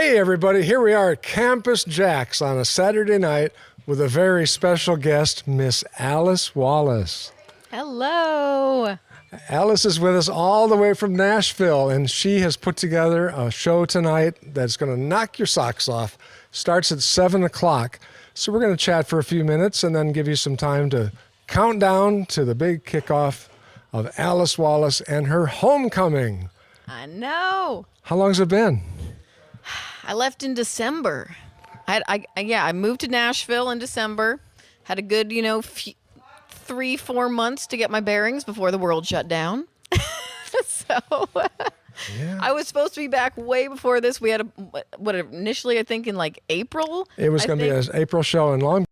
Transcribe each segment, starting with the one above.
Hey everybody, here we are at Campus JAX on a Saturday night with a very special guest, Miss Alice Wallace. Hello. Alice is with us all the way from Nashville, and she has put together a show tonight that's going to knock your socks off. Starts at 7 o'clock. So we're going to chat for a few minutes and then give you some time to count down to the big kickoff of Alice Wallace and her homecoming. I know. How long's it been? I left in December. I moved to Nashville in December. Had a good, 3-4 months to get my bearings before the world shut down. Yeah. I was supposed to be back way before this. We had initially I think in like April. It was going to be an April show in Long Beach.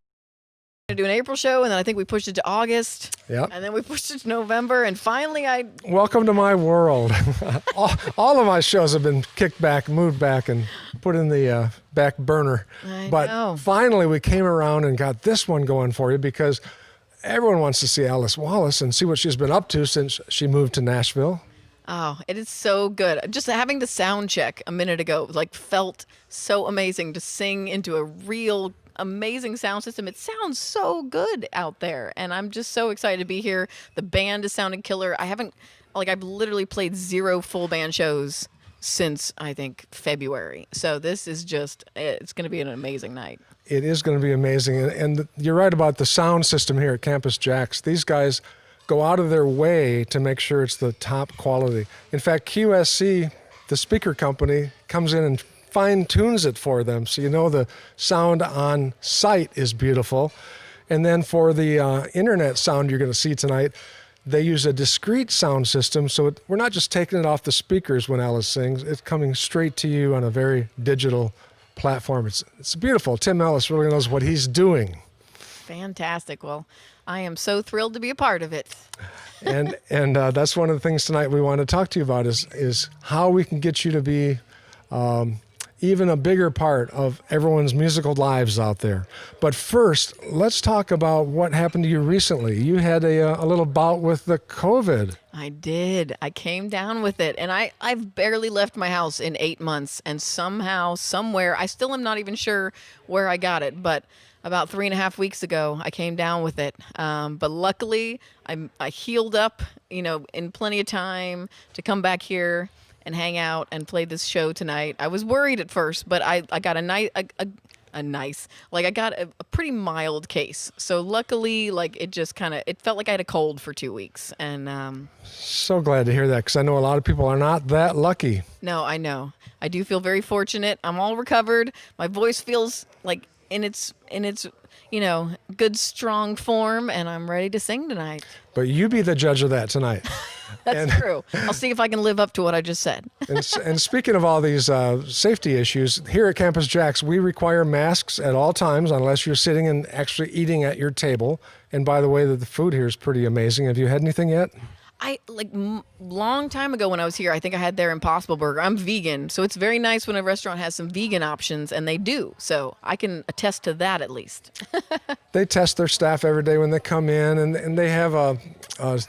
To do an April show, and then I think we pushed it to August. Yep. And then we pushed it to November, and finally Welcome to my world. all of my shows have been kicked back, moved back, and put in the back burner. I know. Finally we came around and got this one going for you because everyone wants to see Alice Wallace and see what she's been up to since she moved to Nashville. Oh, it is so good. Just having the sound check a minute ago, felt so amazing to sing into a real amazing sound system. It sounds so good out there, and I'm just so excited to be here. The band is sounding killer. I've literally played 0 full band shows since I think February. So this is it's going to be an amazing night. It is going to be amazing, and you're right about the sound system here at Campus JAX. These guys go out of their way to make sure it's the top quality. In fact, QSC, the speaker company, comes in and fine-tunes it for them, so the sound on site is beautiful. And then for the internet sound you're going to see tonight, they use a discrete sound system, so we're not just taking it off the speakers when Alice sings, it's coming straight to you on a very digital platform. It's beautiful. Tim Ellis really knows what he's doing. Fantastic. Well, I am so thrilled to be a part of it. and that's one of the things tonight we want to talk to you about is how we can get you to be even a bigger part of everyone's musical lives out there. But first, let's talk about what happened to you recently. You had a little bout with the COVID. I did. I came down with it, and I've barely left my house in 8 months, and somehow, somewhere, I still am not even sure where I got it, but about 3.5 weeks ago, I came down with it. But luckily, I healed up, in plenty of time to come back here and hang out and play this show tonight. I was worried at first, but I got I got a pretty mild case. So luckily, it felt like I had a cold for 2 weeks. And so glad to hear that, because I know a lot of people are not that lucky. No, I know. I do feel very fortunate. I'm all recovered. My voice feels like in its good, strong form, and I'm ready to sing tonight. But you be the judge of that tonight. That's true. I'll see if I can live up to what I just said. and speaking of all these safety issues, here at Campus JAX, we require masks at all times unless you're sitting and actually eating at your table. And by the way, the food here is pretty amazing. Have you had anything yet? Long time ago when I was here, I think I had their Impossible Burger. I'm vegan, so it's very nice when a restaurant has some vegan options, and they do. So I can attest to that at least. They test their staff every day when they come in, and they have a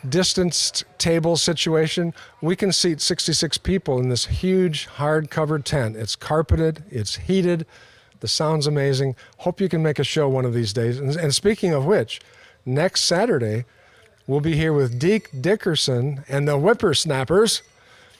distanced table situation. We can seat 66 people in this huge hard-covered tent. It's carpeted, it's heated, the sound's amazing. Hope you can make a show one of these days. And speaking of which, next Saturday, we'll be here with Deke Dickerson and the Whippersnappers.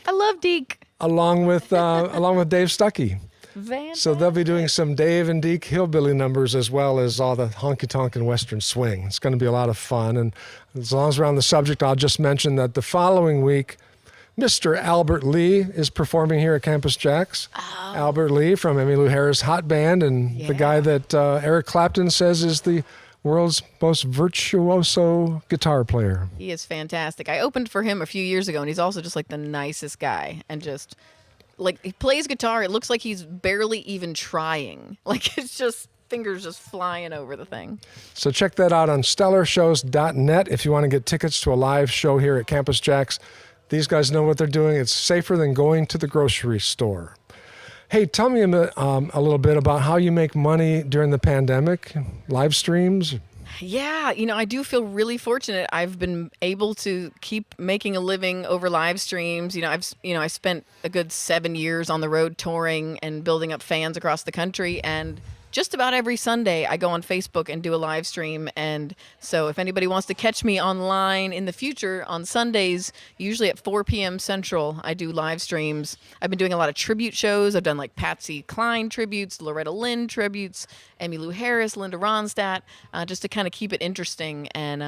I love Deke. Along with Dave Stuckey. Fantastic. So they'll be doing some Dave and Deke hillbilly numbers as well as all the honky-tonk and western swing. It's going to be a lot of fun. And as long as we're on the subject, I'll just mention that the following week, Mr. Albert Lee is performing here at Campus JAX. Oh. Albert Lee from Emmylou Harris Hot Band, and the guy that Eric Clapton says is the world's most virtuoso guitar player. He is fantastic. I opened for him a few years ago, and he's also just the nicest guy. And just, he plays guitar. It looks like he's barely even trying. It's just fingers just flying over the thing. So check that out on StellarShows.net if you want to get tickets to a live show here at Campus JAX. These guys know what they're doing. It's safer than going to the grocery store. Hey, tell me a little bit about how you make money during the pandemic, live streams. Yeah, I do feel really fortunate. I've been able to keep making a living over live streams. I spent a good 7 years on the road touring and building up fans across the country. And just about every Sunday, I go on Facebook and do a live stream. And so if anybody wants to catch me online in the future on Sundays, usually at 4 p.m. Central, I do live streams. I've been doing a lot of tribute shows. I've done like Patsy Cline tributes, Loretta Lynn tributes, Emmylou Harris, Linda Ronstadt, just to kind of keep it interesting. And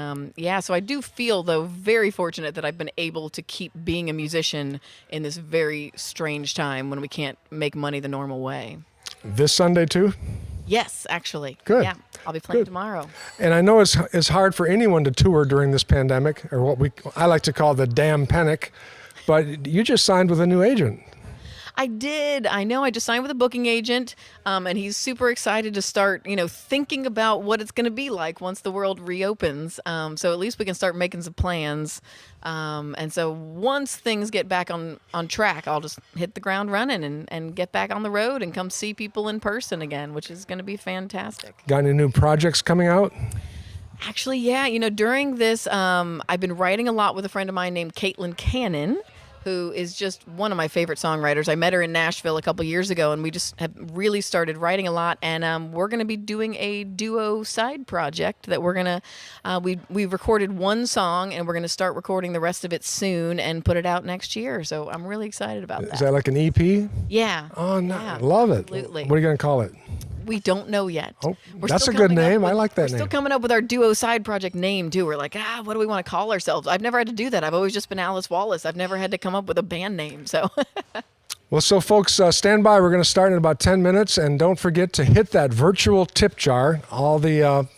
so I do feel, though, very fortunate that I've been able to keep being a musician in this very strange time when we can't make money the normal way. This Sunday, too? Yes, actually. Good. Yeah, I'll be playing Good. tomorrow. And I know it's hard for anyone to tour during this pandemic, or what I like to call the damn panic, but you just signed with a new agent. I did. I know. I just signed with a booking agent, and he's super excited to start, thinking about what it's going to be like once the world reopens. So at least we can start making some plans. And so once things get back on track, I'll just hit the ground running and get back on the road and come see people in person again, which is going to be fantastic. Got any new projects coming out? Actually, yeah. During this, I've been writing a lot with a friend of mine named Caitlin Cannon, who is just one of my favorite songwriters. I met her in Nashville a couple years ago, and we just have really started writing a lot. And we're going to be doing a duo side project that we're going to, we've recorded one song, and we're going to start recording the rest of it soon and put it out next year. So I'm really excited about that. Is that like an EP? Yeah. Oh, no. Yeah, Love it. absolutely. What are you going to call it? We don't know yet. Oh, We're that's still a good coming up name. I with- like that We're name. still coming up with our duo side project name, too. We're like, what do we want to call ourselves? I've never had to do that. I've always just been Alice Wallace. I've never had to come up with a band name. So Well, so folks, stand by. We're going to start in about 10 minutes. And don't forget to hit that virtual tip jar. All the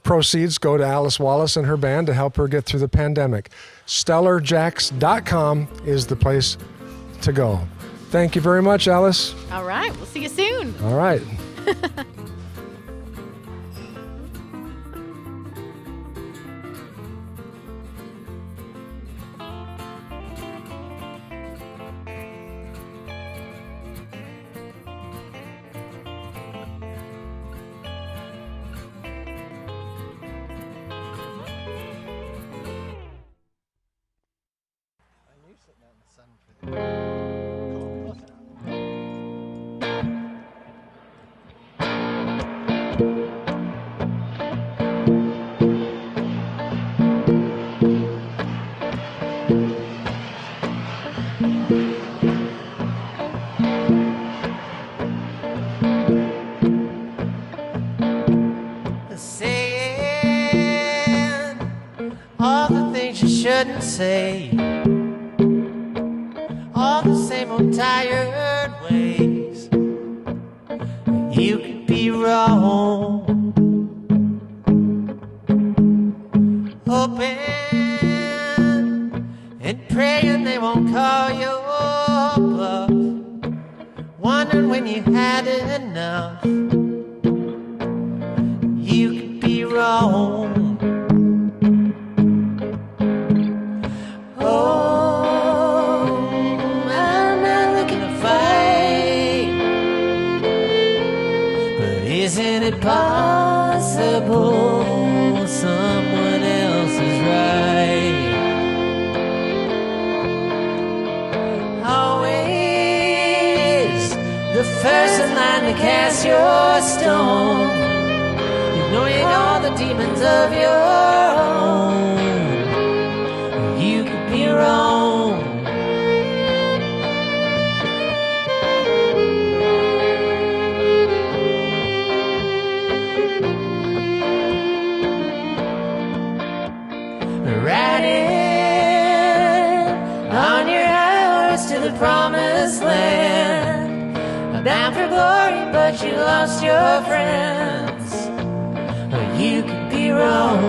proceeds go to Alice Wallace and her band to help her get through the pandemic. StellarJAX.com is the place to go. Thank you very much, Alice. all right, we'll see you soon. All right. Saying all the things you shouldn't say, all the same old tired ways. You could be wrong, hoping and praying they won't call your bluff, wondering when you had enough. You could be wrong. Oh, I'm not looking to fight, but isn't it possible someone else is right? Always the first in line to cast your stone, ignoring all the demons of your own. You could be wrong. Riding on your high horse to the promised land, bound for glory, but you lost your friends. You could be wrong,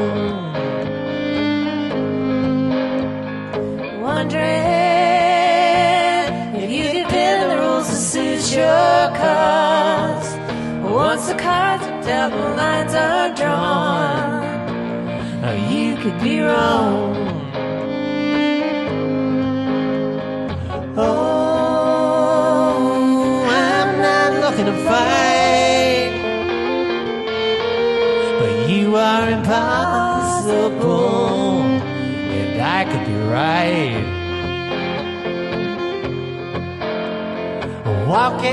wondering if you could bend the rules to suit your cause. Once the cards are dealt, the lines are drawn. You could be wrong. Oh, I'm not looking to fight, but you are impossible. impossible, and I could be right. Walking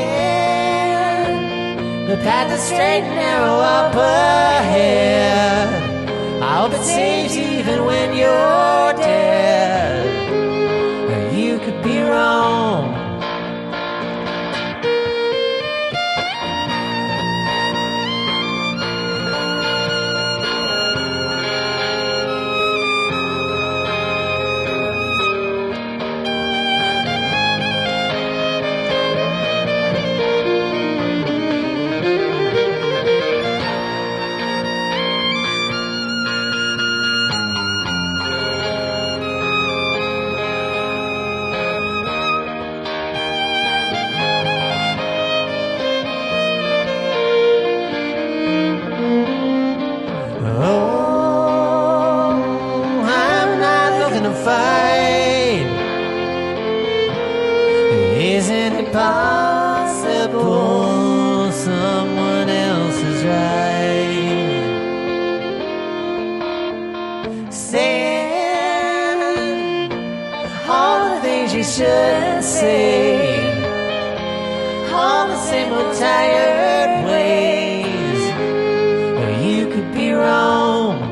the path that's straight and narrow up ahead. I hope it saves you even when you're dead. You could be wrong. Isn't it possible someone else is right? Saying all the things you shouldn't say, all the same old tired ways. You could be wrong.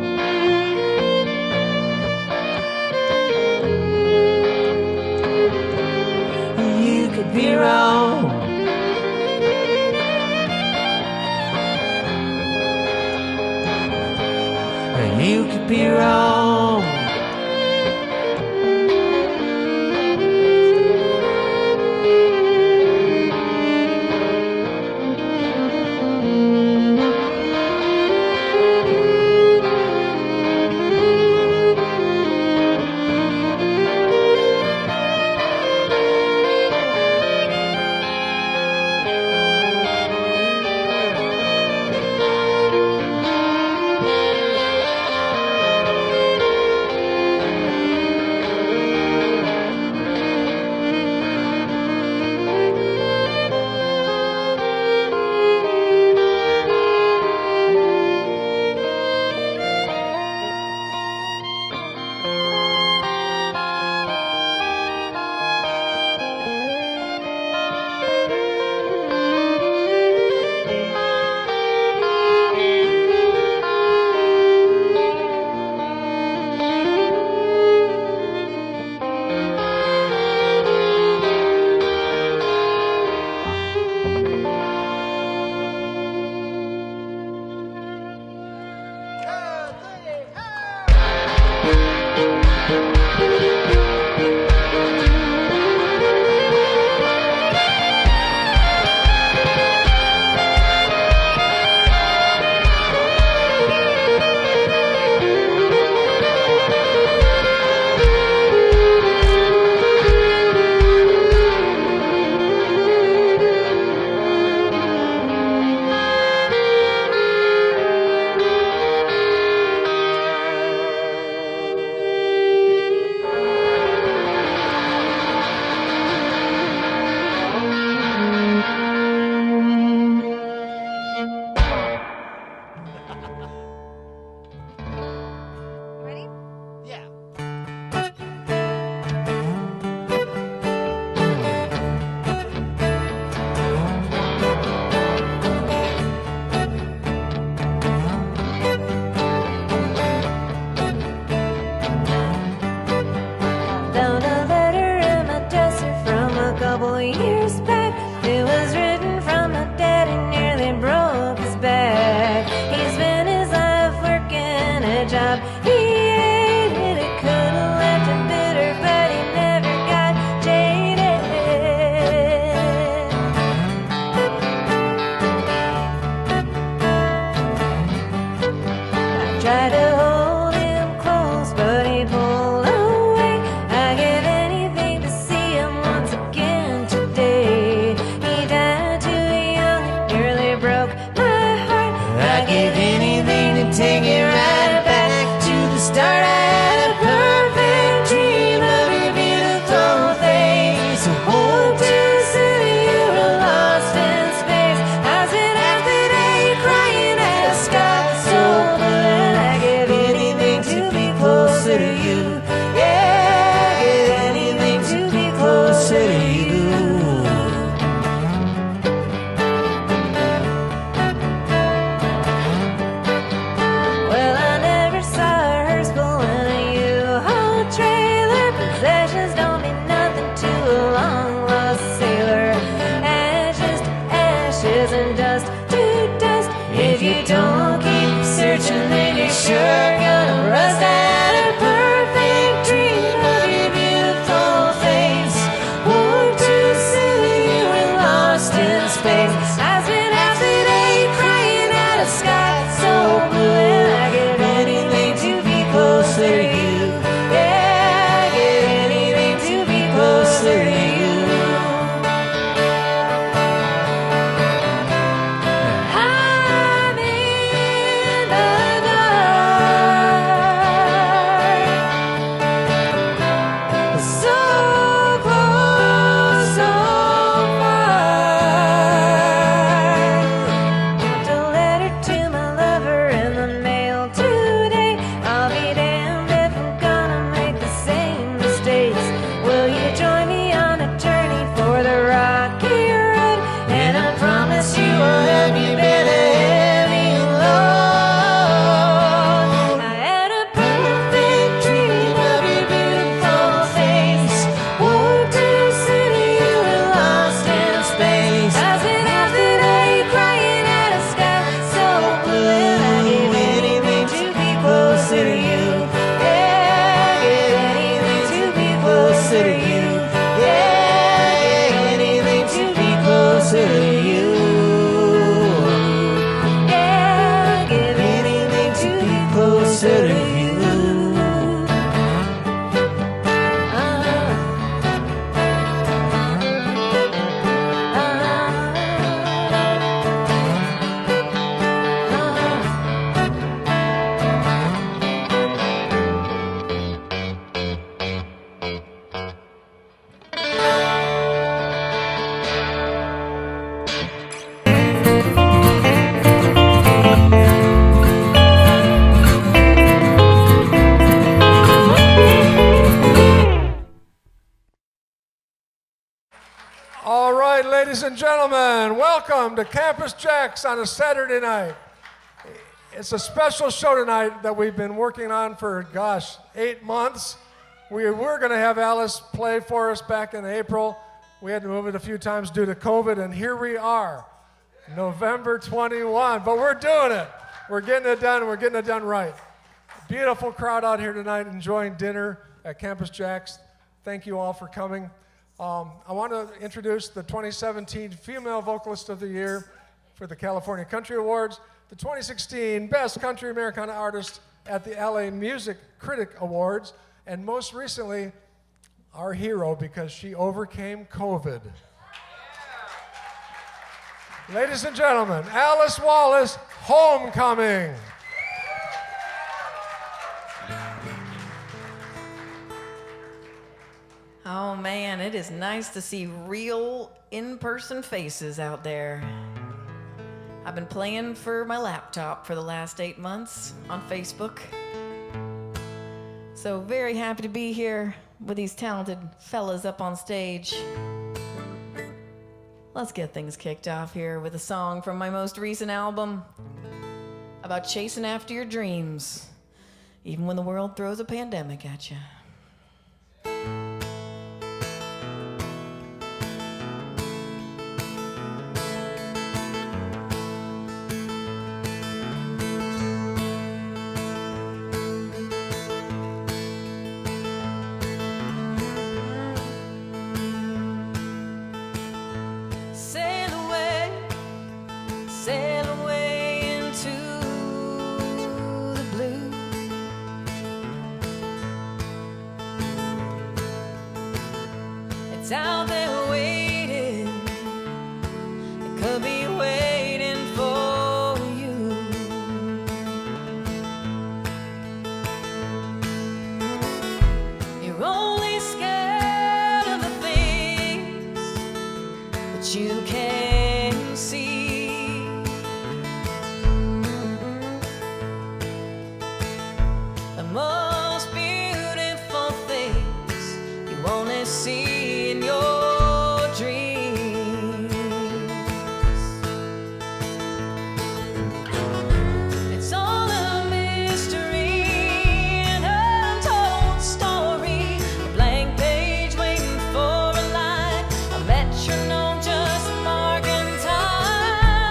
Be wrong. You could be wrong. Today space. I've been half the day crying at a sky so blue, and I give anything to be closer to you. Yeah, I give anything to be closer to you. I'm in the dark, so close, so far. Wrote a letter to my lover in the mail today. I'll be damned if I'm gonna make the same mistakes. Will you join me on a journey for the rocky road? And I promise you I'll help you better heavy load. I had a perfect dream of your beautiful face. Woke to the city, you were lost in space. I spent half the day crying at a sky so blue, and I give anything to be closer to you. Yeah, give anything to be closer to you. Yeah, anything to be closer to you. Yeah, give anything to be closer to you. All right, ladies and gentlemen, welcome to Campus JAX on a Saturday night. It's a special show tonight that we've been working on for, 8 months. We were going to have Alice play for us back in April. We had to move it a few times due to COVID, and here we are, November 21. But we're doing it. We're getting it done, and we're getting it done right. Beautiful crowd out here tonight enjoying dinner at Campus JAX. Thank you all for coming. I want to introduce the 2017 Female Vocalist of the Year for the California Country Awards, the 2016 Best Country Americana Artist at the LA Music Critic Awards, and most recently, our hero because she overcame COVID. Ladies and gentlemen, Alice Wallace, Homecoming. Oh man, it is nice to see real in-person faces out there. I've been playing for my laptop for the last 8 months on Facebook. So very happy to be here with these talented fellas up on stage. Let's get things kicked off here with a song from my most recent album about chasing after your dreams, even when the world throws a pandemic at you. Sail away into the blue. It's out there waiting. It could be waiting for you. You're only scared of the things that you can't see. Most beautiful things you only see in your dreams. It's all a mystery, an untold story, a blank page waiting for a line, a metronome just marking time.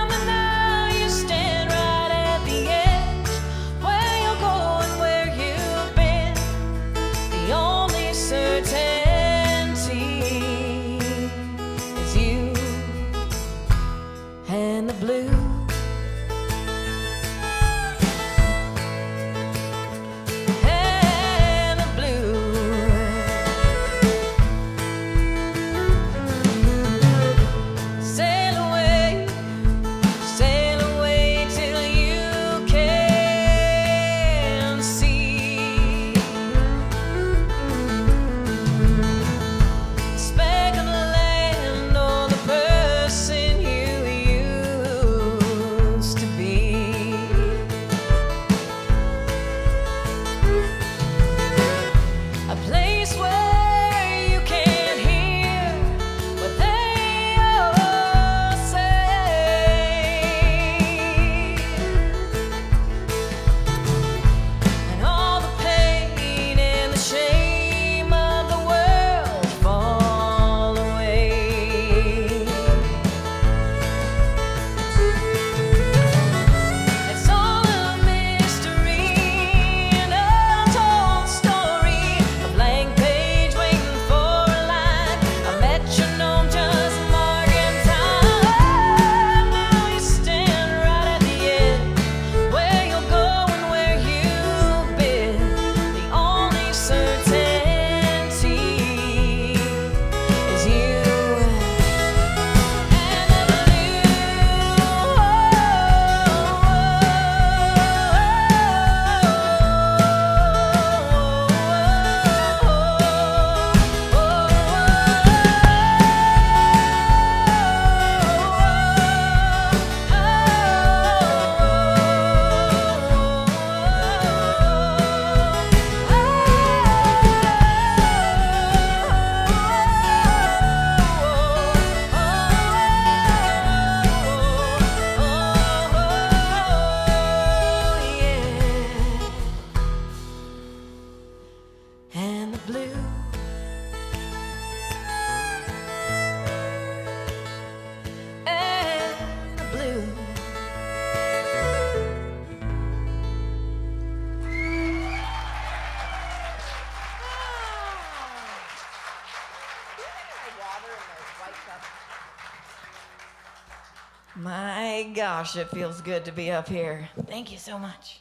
My gosh, it feels good to be up here. Thank you so much.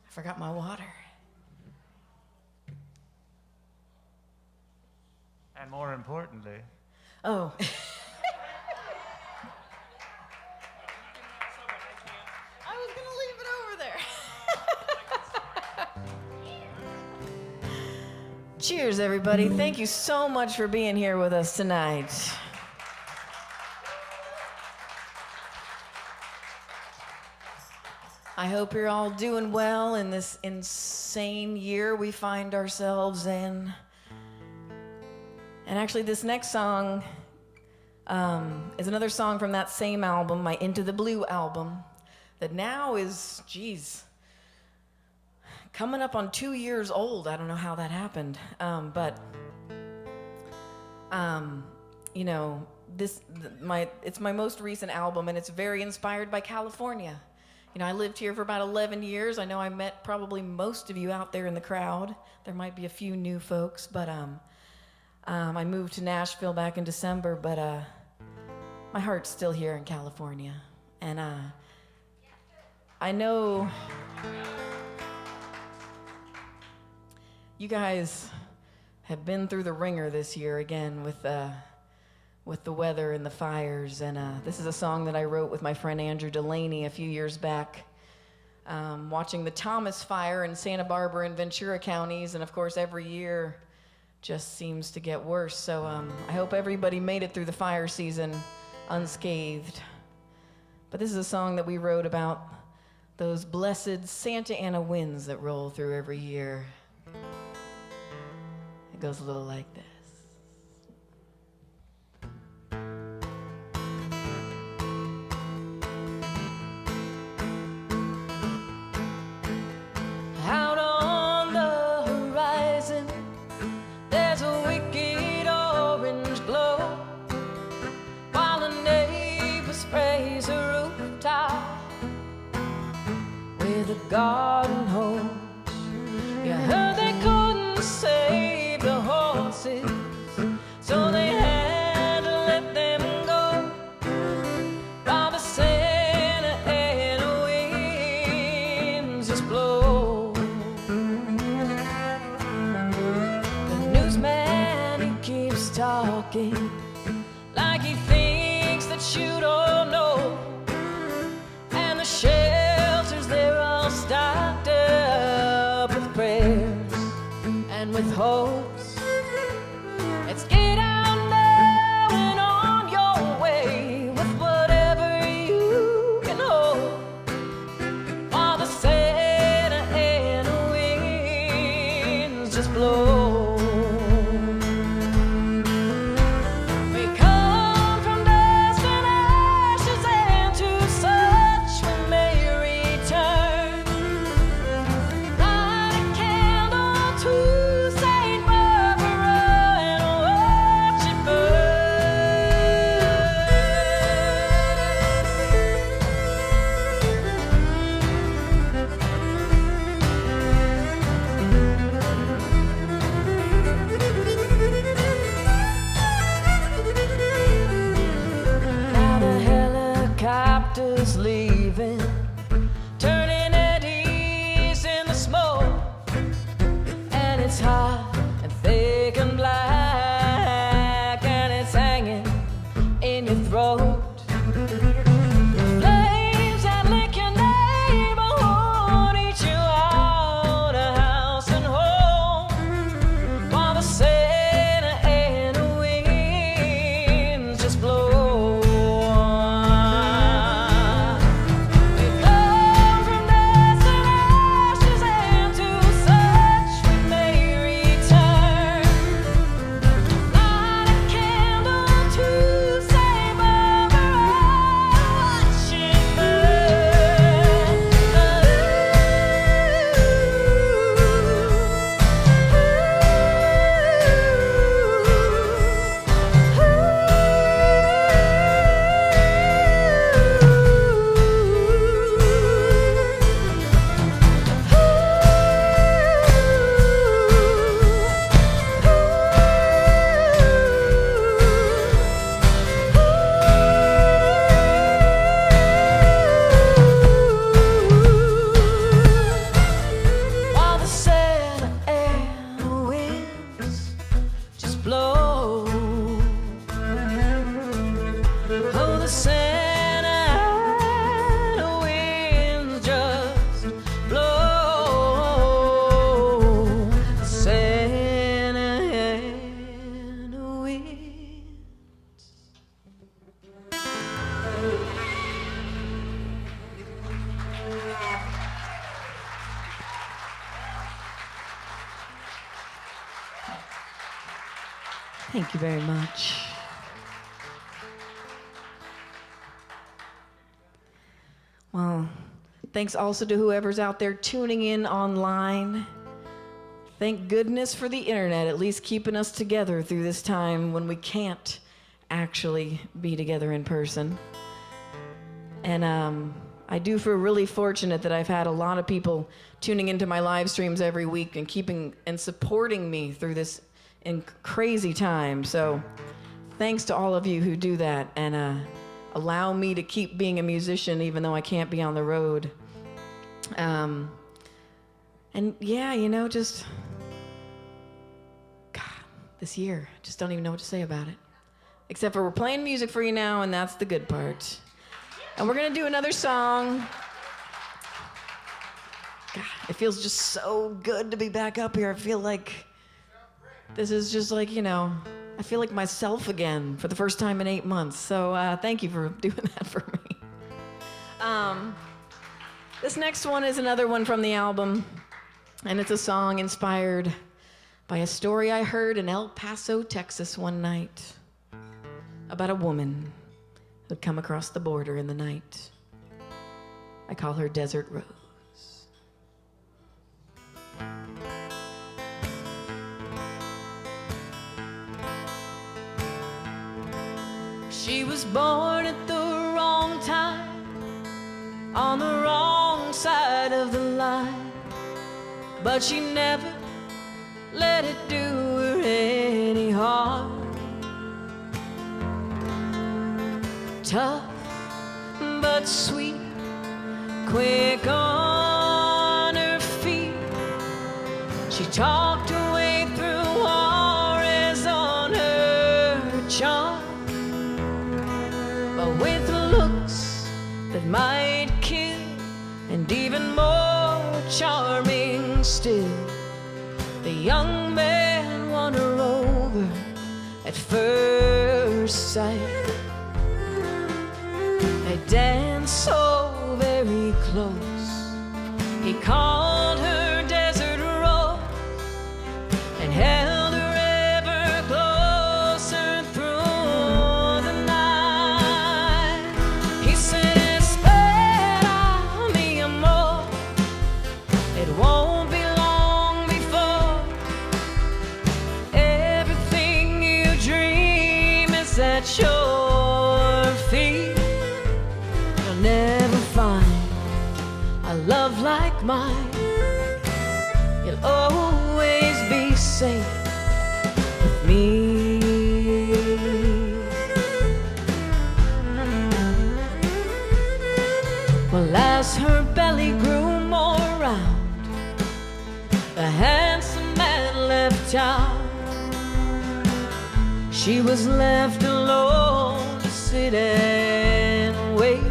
I forgot my water. And more importantly, Oh. I was gonna leave it over there. Cheers, everybody. Thank you so much for being here with us tonight. I hope you're all doing well in this insane year we find ourselves in. And actually, this next song is another song from that same album, my Into the Blue album, that now is, geez, coming up on 2 years old. I don't know how that happened, you know, it's my most recent album, and it's very inspired by California. You know, I lived here for about 11 years. I know I met probably most of you out there in the crowd. There might be a few new folks, but I moved to Nashville back in December, but my heart's still here in California. And I know you guys have been through the ringer this year again with the weather and the fires. And this is a song that I wrote with my friend Andrew Delaney a few years back, watching the Thomas Fire in Santa Barbara and Ventura counties. And of course, every year just seems to get worse. So I hope everybody made it through the fire season unscathed. But this is a song that we wrote about those blessed Santa Ana winds that roll through every year. It goes a little like this. Out on the horizon, there's a wicked orange glow, while a neighbor sprays a rooftop with a garden hose. You heard they couldn't save the horses, so they had to let them go, while the Santa Ana winds just blow. Newsman, he keeps talking like he thinks that you don't know, and the shelters, they're all stocked up with prayers and with hopes. Let's get out now and on your way with whatever you can hold, while the Santa Ana winds just blow. We come from dust and ashes, and to such we may return. Light a candle to Saint Barbara and watch it Now the helicopter's leaving, turning eddies in the smoke, and it's hot and thick and black, and it's hanging in your throat. Flames that lick your neighborhood, eat you out of house and home, while the Santa Ana winds just blow. We come from dust and ashes, and to such we may return. Light a candle to Saint Barbara Santa winds just blow. Santa winds. Thank you very much. Well, thanks also to whoever's out there tuning in online. Thank goodness for the internet, at least keeping us together through this time when we can't actually be together in person. And I do feel really fortunate that I've had a lot of people tuning into my live streams every week and keeping and supporting me through this crazy time. So thanks to all of you who do that and allow me to keep being a musician even though I can't be on the road. And yeah, you know, just God, this year, just don't even know what to say about it. Except for we're playing music for you now, and that's the good part. And we're gonna do another song. God, it feels just so good to be back up here. I feel like this is just like, you know, I feel like myself again for the first time in 8 months. So thank you for doing that for me. This next one is another one from the album, and it's a song inspired by a story I heard in El Paso, Texas one night about a woman who'd come across the border in the night. I call her Desert Rose. She was born at the wrong time, on the wrong side of the line, but she never let it do her any harm. Tough but sweet, quick on her feet, she talked her way through Juarez on her charm. But with looks that might kill, and even more charming still, the young man won her over at first sight. They danced so very close, he called her Desert Rose and held her ever closer through the night. He said, "Espera mi amor, it won't be long before everything you dream is at your feet. You'll never find a love like mine. You'll always be safe with me." Well, as her belly grew more round, the handsome man left town. She was left alone to sit and wait.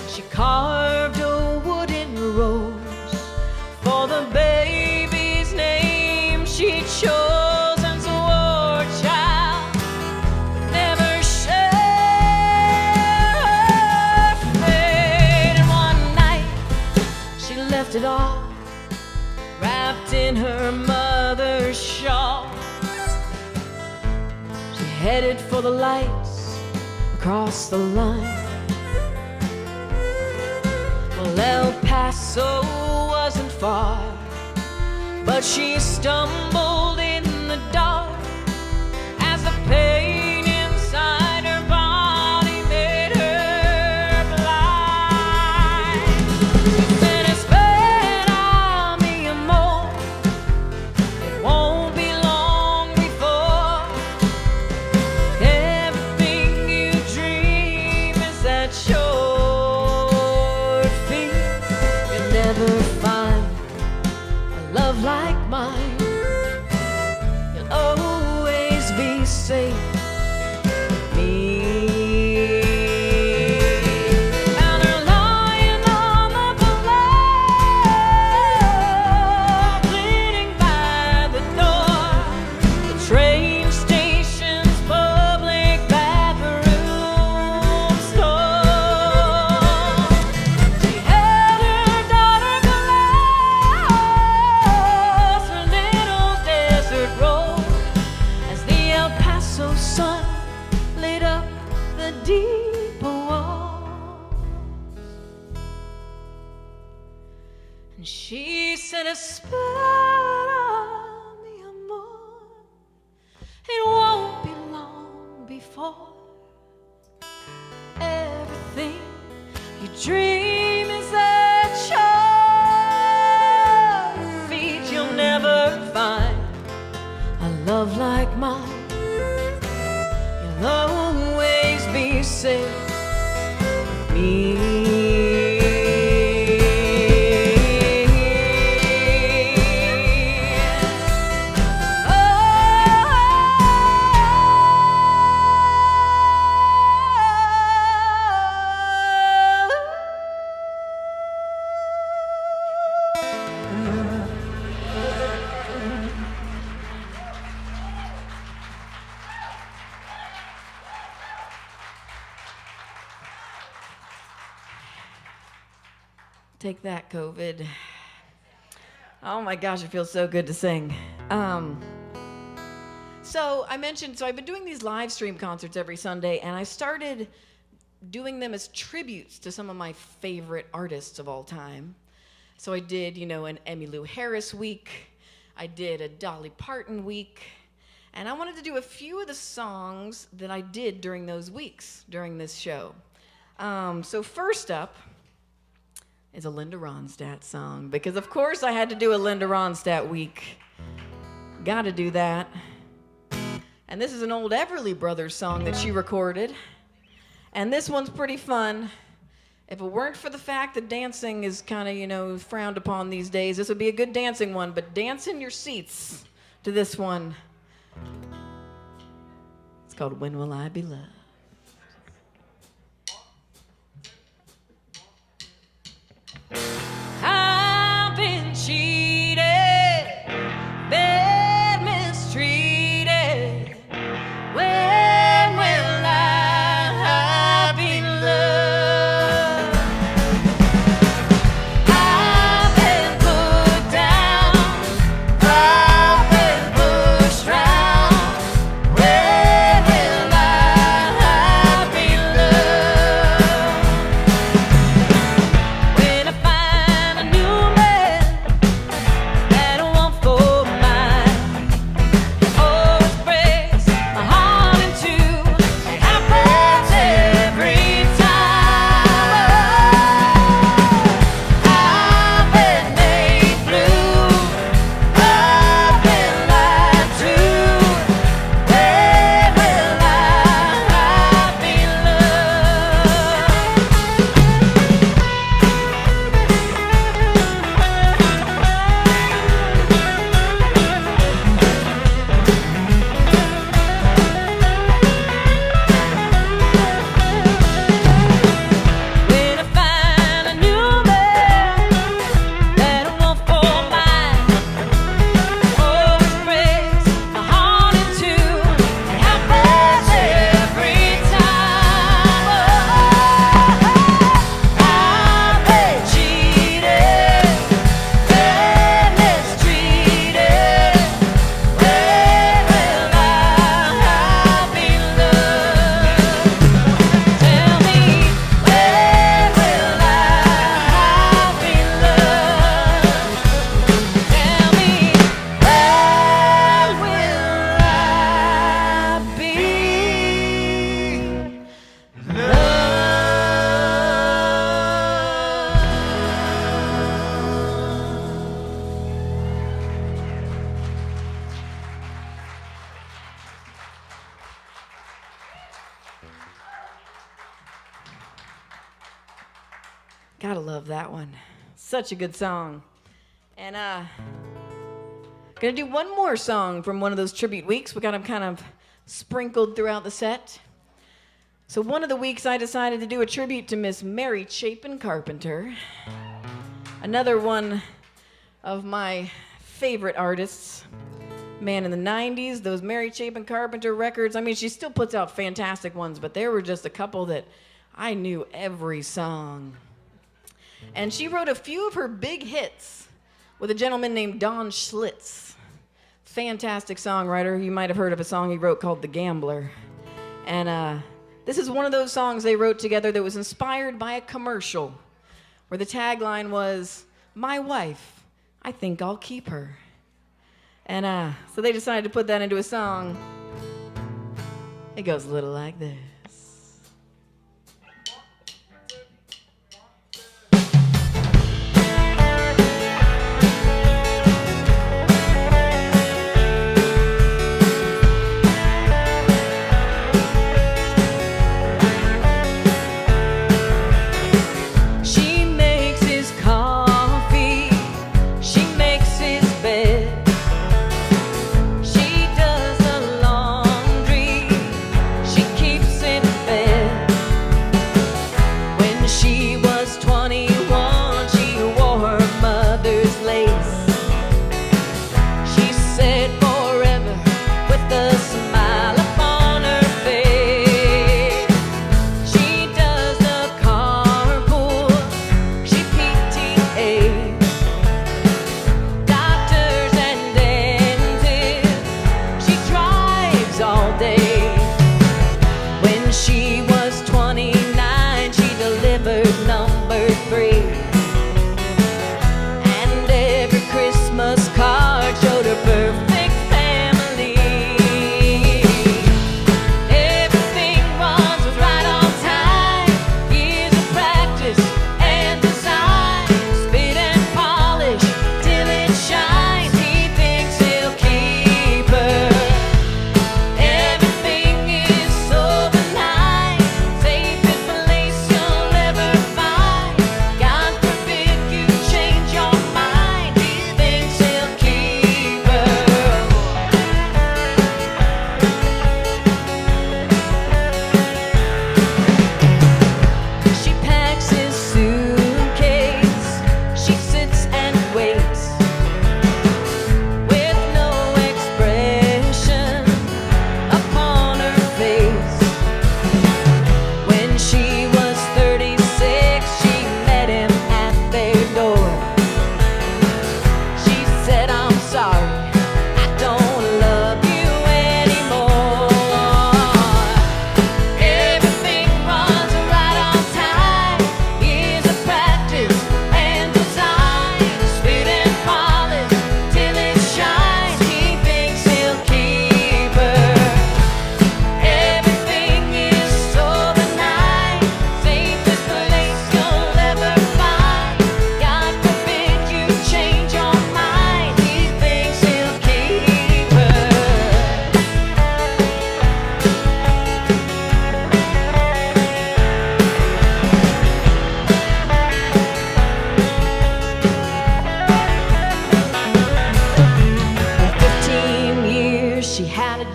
She carved a wooden rose for the baby's name she chose, and swore, child, would never share her fate. And one night she left it all wrapped in her mother's shawl. She headed for the lights across the line. Well, El Paso wasn't far, but she stumbled in the dark as the pain inside her body made her blind. She said, "Espera mi amor, it won't be long before everything you dream is at your feet. You'll never find a love like mine. You'll always And espera, mi amor, it won't be long before everything you dream is at your feet. You'll never find a love like mine. You'll always be safe with me. Take that, COVID. Oh my gosh, it feels so good to sing. So I've been doing these live stream concerts every Sunday, and I started doing them as tributes to some of my favorite artists of all time. So I did, an Emmylou Harris week. I did a Dolly Parton week. And I wanted to do a few of the songs that I did during those weeks, during this show. So first up is a Linda Ronstadt song, because of course I had to do a Linda Ronstadt week. Gotta do that. And this is an old Everly Brothers song that she recorded. And this one's pretty fun. If it weren't for the fact that dancing is kind of, frowned upon these days, this would be a good dancing one, but dance in your seats to this one. It's called When Will I Be Loved? I've been cheated, been mistreated. When will I be loved? I've been put down, I've been pushed round. When will I be loved? When I find a new man that I want for mine, always breaks my heart in two. It happens every time. I've been made blue, I've been lied to. When will I be When I find a new man that I want for mine, always breaks my heart in two. It happens every time. I've been cheated, been mistreated. When will I be loved? Tell me, when will I be loved? Tell me, when will I be Gotta love that one. Such a good song. And gonna do one more song from one of those tribute weeks. We got them kind of sprinkled throughout the set. So one of the weeks I decided to do a tribute to Miss Mary Chapin Carpenter. Another one of my favorite artists. Man, in the 90s, those Mary Chapin Carpenter records, I mean, she still puts out fantastic ones, but there were just a couple that I knew every song. And she wrote a few of her big hits with a gentleman named Don Schlitz. Fantastic songwriter. You might have heard of a song he wrote called The Gambler. And this is one of those songs they wrote together that was inspired by a commercial where the tagline was, "My wife, I think I'll keep her. And so they decided to put that into a song. It goes a little like this.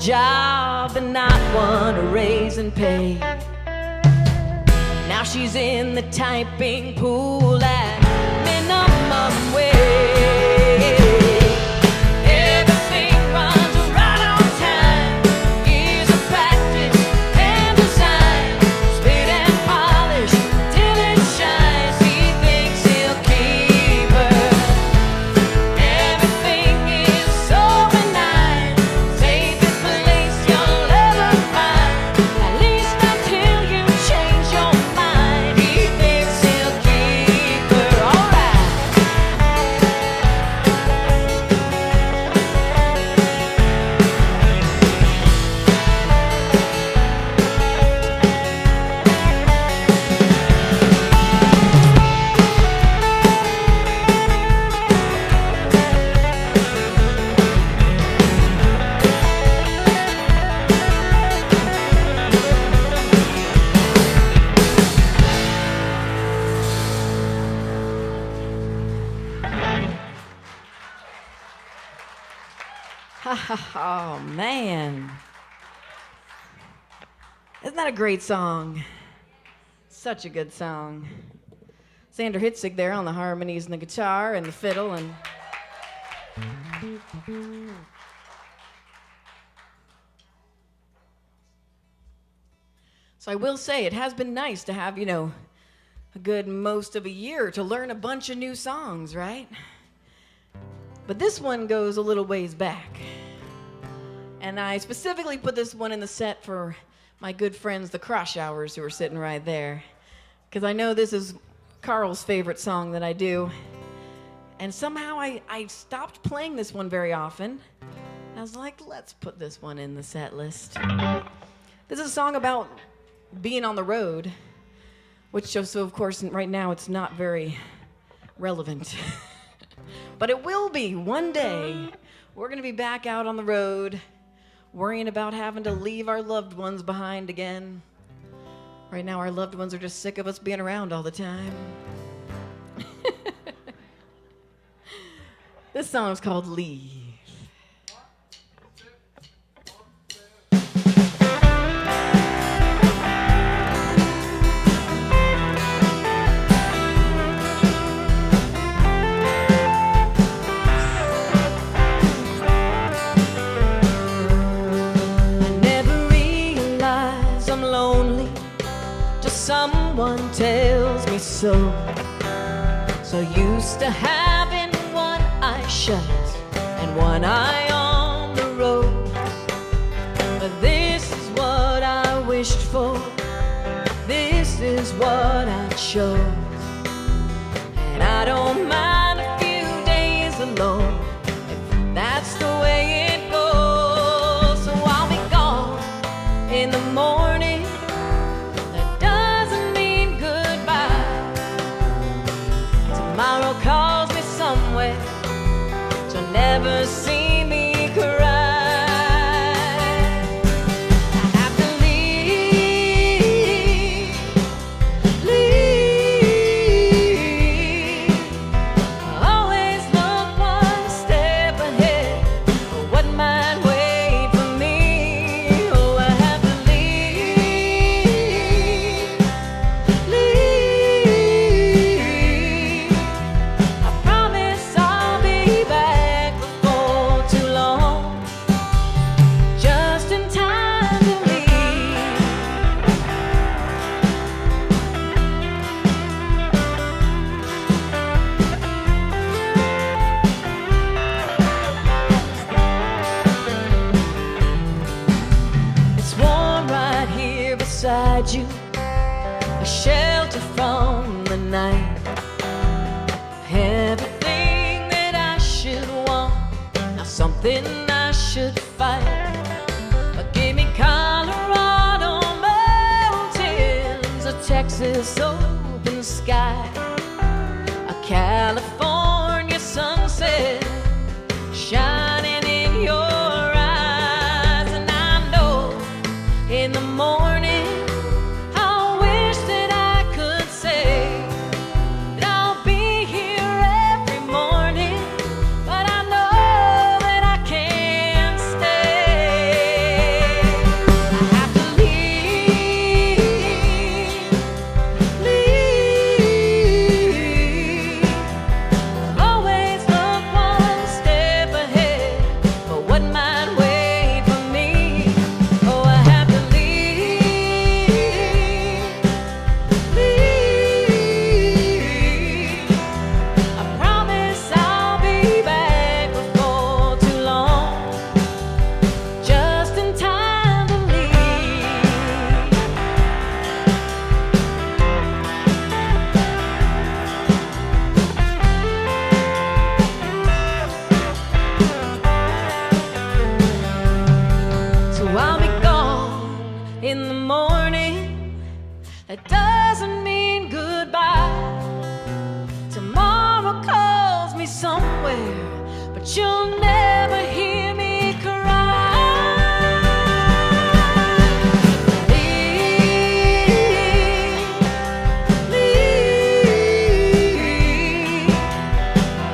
job and not want a raise in pay. Now she's in the typing pool at minimum wage. Everything runs right on time. Years of practice and design. Spit and polish till it shines. He thinks he'll keep her. Everything is so benign. Safest place you'll ever find. At least until you change your mind. He thinks he'll keep her. Alright. Oh, man. Isn't that a great song? Such a good song. Sander Hitzig there on the harmonies and the guitar and the fiddle and... So I will say, it has been nice to have, a good most of a year to learn a bunch of new songs, right? But this one goes a little ways back. And I specifically put this one in the set for my good friends, the Croshowers, who are sitting right there. Because I know this is Carl's favorite song that I do. And somehow I stopped playing this one very often. I was like, let's put this one in the set list. This is a song about being on the road, which so of course right now it's not very relevant. But it will be one day. We're gonna be back out on the road, worrying about having to leave our loved ones behind again. Right now our loved ones are just sick of us being around all the time. This song is called Leave. Someone tells me so. So used to having one eye shut and one eye on the road. But this is what I wished for. This is what I chose. And I don't mind a few days alone if that's the way it goes. So I'll be gone in the morning. Tomorrow calls me somewhere to never see me cry. I have to leave. Always look one step ahead for what might wait for me. Oh, I have to leave. Beside you, a shelter from the night. Everything that I should want, now something I should fight. But give me Colorado mountains, a Texas open sky, a California sunset shining in your eyes. And I know in the morning in the morning, that doesn't mean goodbye. Tomorrow calls me somewhere, but you'll never hear me cry. Leave.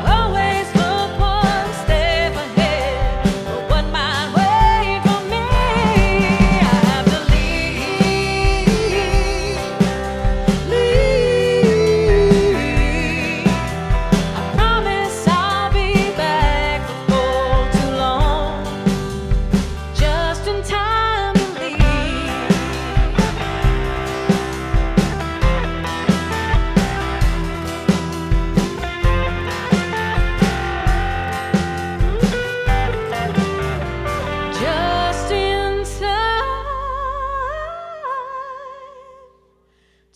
Always look one step ahead for what might wait for me. I have to I promise I'll be back before too long, just in time to leave. Just in time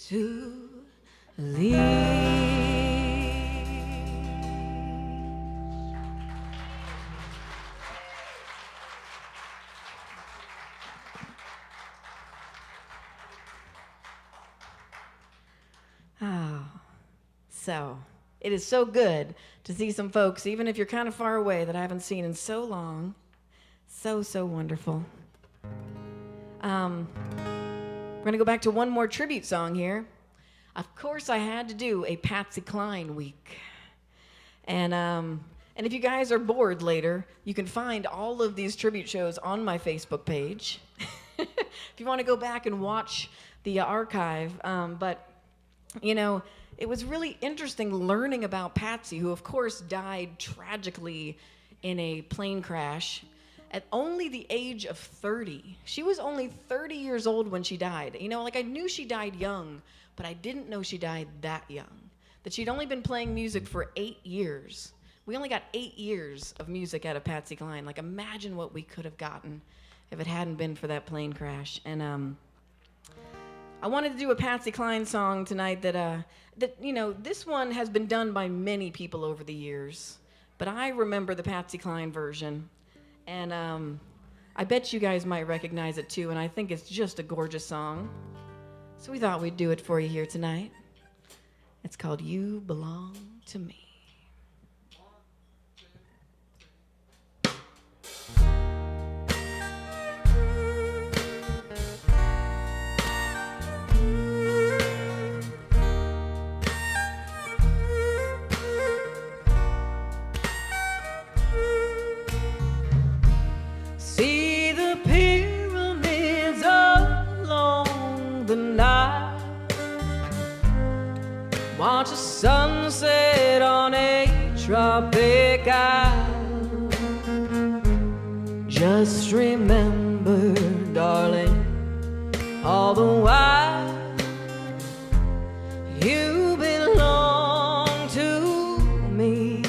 to leave. So it is so good to see some folks, even if you're kind of far away, that I haven't seen in so long. So, so wonderful. We're going to go back to one more tribute song here. Of course, I had to do a Patsy Cline week. And if you guys are bored later, you can find all of these tribute shows on my Facebook page. If you want to go back and watch the archive. But, you know, it was really interesting learning about Patsy, who, of course, died tragically in a plane crash at only the age of 30. She was only 30 years old when she died. You know, like, I knew she died young, but I didn't know she died that young. That she'd only been playing music for 8 years. We only got 8 years of music out of Patsy Cline. Like, imagine what we could have gotten if it hadn't been for that plane crash. And I wanted to do a Patsy Cline song tonight that you know, this one has been done by many people over the years, but I remember the Patsy Cline version. And I bet you guys might recognize it too, and I think it's just a gorgeous song. So we thought we'd do it for you here tonight. It's called You Belong to Me. See the pyramids along the Nile. Watch the sunset on a tropic isle. Just remember, darling, all the while you belong to me.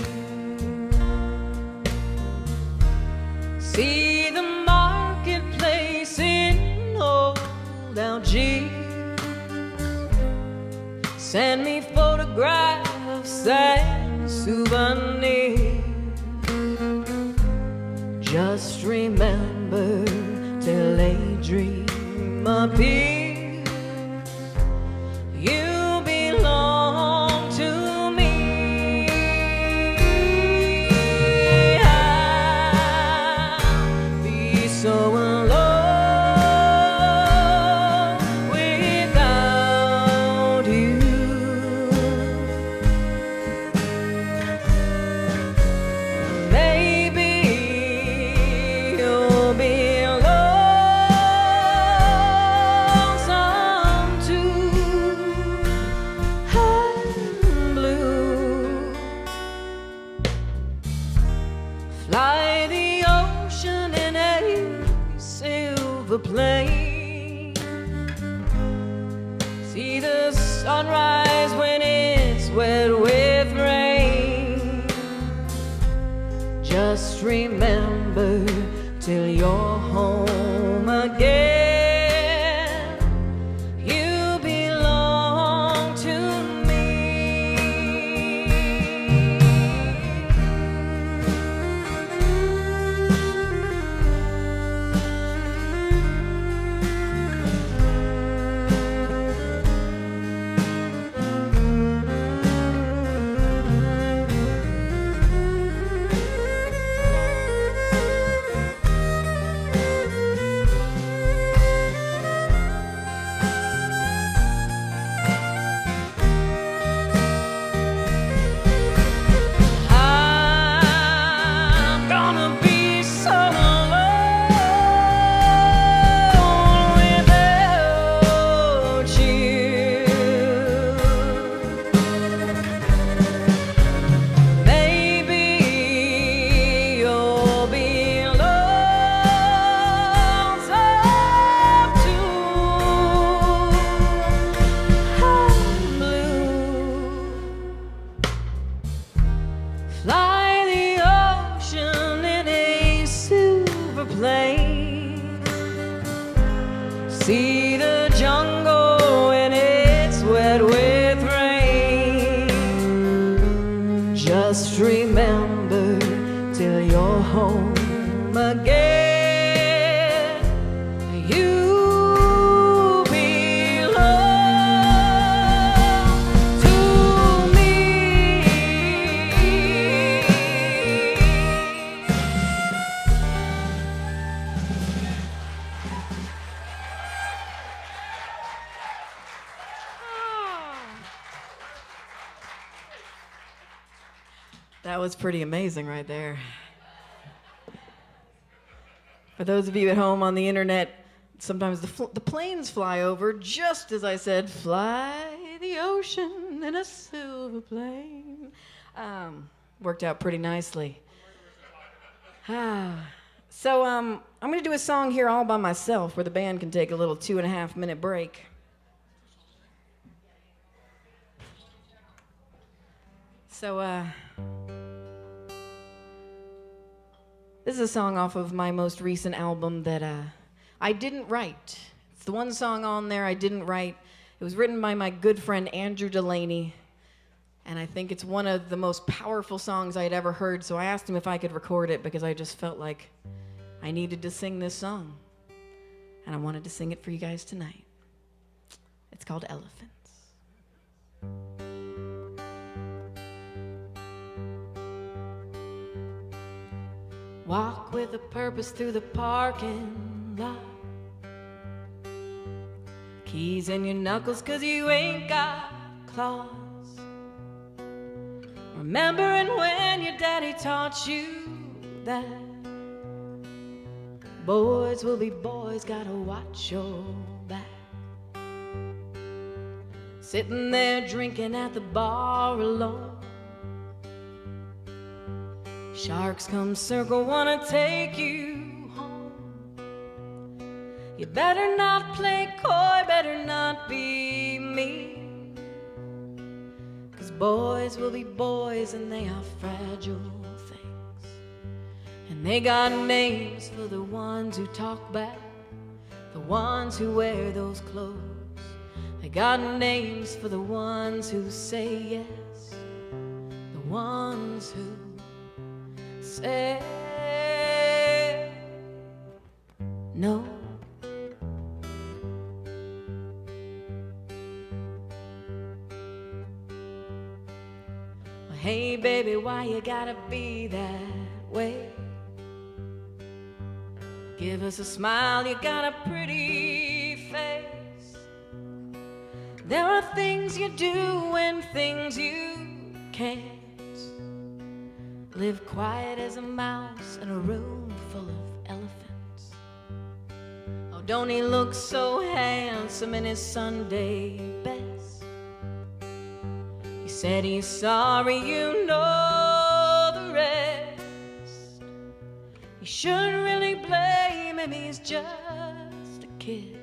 See the marketplace in old Algiers. Send me photographs and souvenirs. Just remember till a dream appears. You belong to me. I'll be so alone without you. Maybe you'll be lonesome too. I'm blue. Fly the ocean in a silver plane. See the sunrise when it's wet with rain. Just remember till you're home again. You belong to me. That was pretty amazing right there. For those of you at home on the internet, sometimes the planes fly over just as I said, fly the ocean in a silver plane. Worked out pretty nicely. So I'm going to do a song here all by myself where the band can take a little 2.5-minute break. So this is a song off of my most recent album that I didn't write. It's the one song on there I didn't write. It was written by my good friend Andrew Delaney, and I think it's one of the most powerful songs I had ever heard, so I asked him if I could record it because I just felt like I needed to sing this song, and I wanted to sing it for you guys tonight. It's called Elephants. Walk with a purpose through the parking lot. Keys in your knuckles 'cause you ain't got claws. Remembering when your daddy taught you that boys will be boys, gotta watch your back. Sitting there drinking at the bar alone. Sharks come circle, wanna take you home. You better not play coy, better not be mean. 'Cause boys will be boys and they are fragile things. And they got names for the ones who talk back, the ones who wear those clothes. They got names for the ones who say yes, the ones who say no. Well, hey baby, why you gotta be that way? Give us a smile, you got a pretty face. There are things you do and things you can't. Live quiet as a mouse in a room full of elephants. Oh, don't he look so handsome in his Sunday best? He said he's sorry, you know the rest. You shouldn't really blame him, he's just a kid.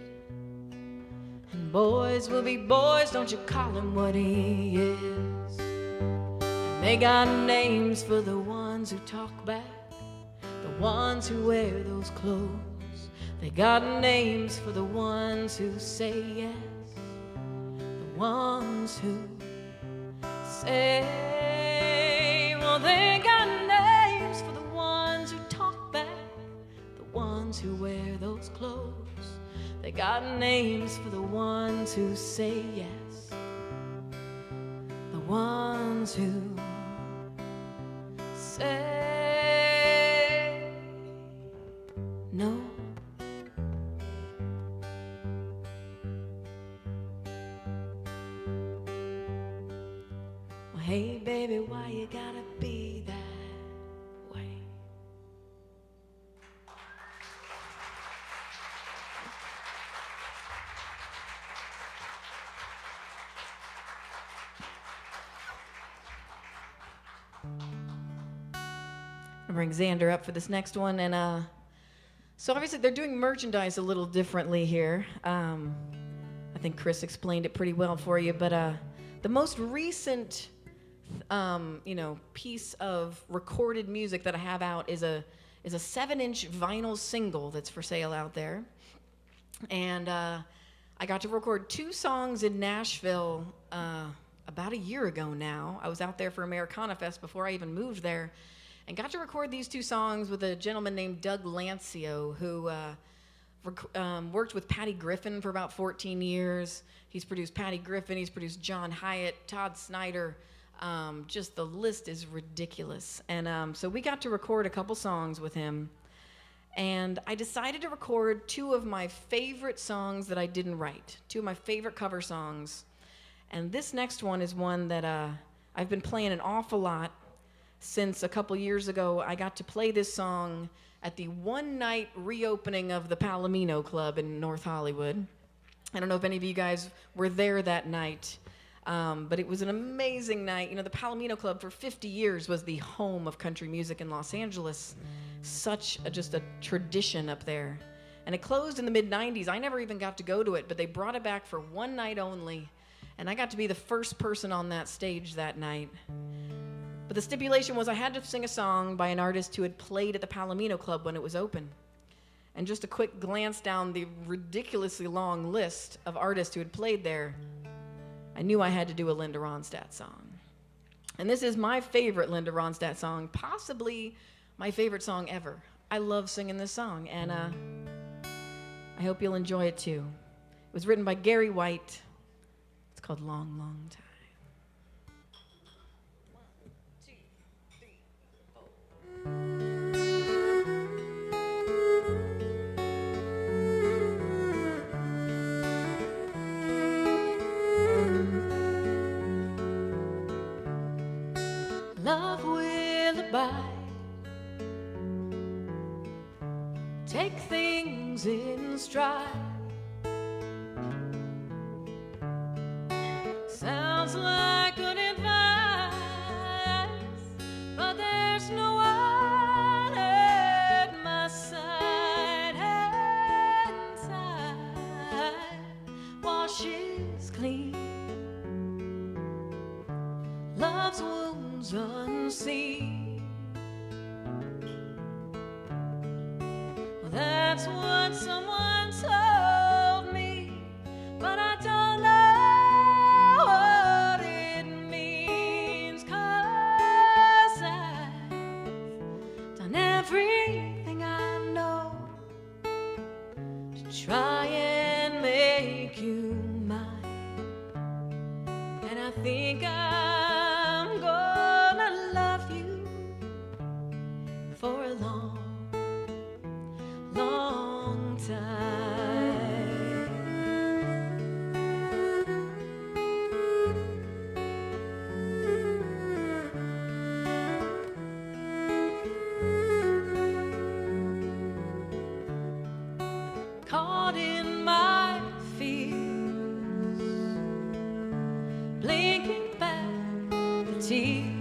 And boys will be boys, don't you call him what he is. They got names for the ones who talk back, the ones who wear those clothes. They got names for the ones who say yes, the ones who say, well, they got names for the ones who talk back, the ones who wear those clothes. They got names for the ones who say yes, the ones who say no. Well, hey baby, why you gotta be that way? I'll bring Xander up for this next one, and so obviously they're doing merchandise a little differently here. I think Chris explained it pretty well for you, but the most recent, piece of recorded music that I have out is a 7-inch vinyl single that's for sale out there, and I got to record 2 songs in Nashville about a year ago now. I was out there for Americana Fest before I even moved there, and got to record these 2 songs with a gentleman named Doug Lancio, who worked with Patty Griffin for about 14 years. He's produced Patty Griffin, he's produced John Hyatt, Todd Snyder. Just the list is ridiculous. And so we got to record a couple songs with him. And I decided to record 2 of my favorite songs that I didn't write, 2 of my favorite cover songs. And this next one is one that I've been playing an awful lot. since a couple years ago I got to play this song at the one-night reopening of the Palomino Club in North Hollywood. I don't know if any of you guys were there that night, but it was an amazing night. You know, the Palomino Club for 50 years was the home of country music in Los Angeles. Just a tradition up there. And it closed in the mid-90s. I never even got to go to it, but they brought it back for one night only. And I got to be the first person on that stage that night. But the stipulation was I had to sing a song by an artist who had played at the Palomino Club when it was open. And just a quick glance down the ridiculously long list of artists who had played there, I knew I had to do a Linda Ronstadt song. And this is my favorite Linda Ronstadt song, possibly my favorite song ever. I love singing this song, and I hope you'll enjoy it too. It was written by Gary White. It's called Long, Long Time. Love will abide. Take things in stride. Sounds like good advice, but there's no one at my side. Inside, washes clean. Love's wounds unseen. Well, that's what someone told me, but I don't know what it means, 'cause I've done everything I know to try and make you mine. And I think I'm gonna love you for a long, long time. Caught in my fears, blinking back the tears.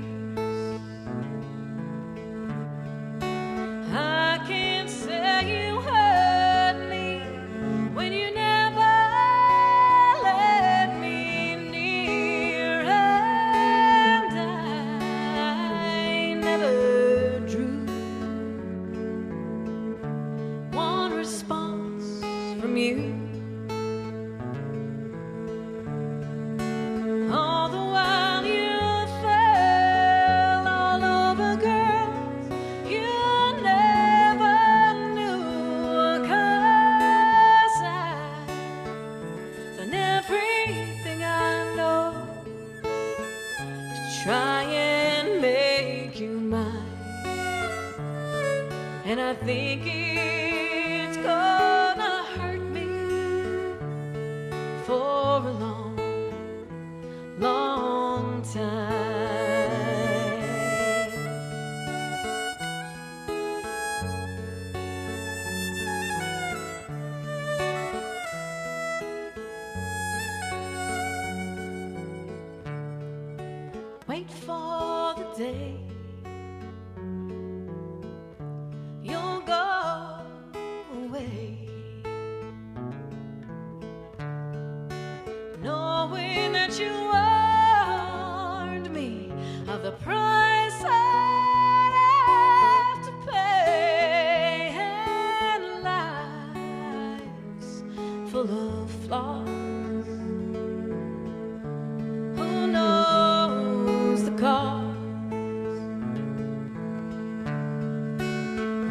I can't say you hurt me when you never let me near, and I never drew one response from you. All the while you fell all over girls you never knew, 'cause I've done everything I know to try and make you mine. And I think it's gonna hurt me for a long, long time. Wait for the day you'll go away, knowing that you warned me of the price I'd have to pay, and life's full of flaws. Who knows the cause?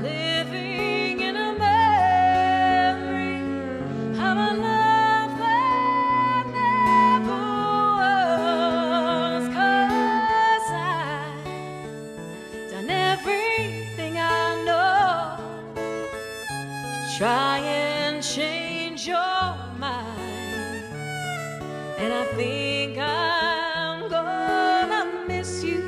Living in a memory of a love that never was, 'cause I've done everything I know to try and change your mind. And I think I'm gonna miss you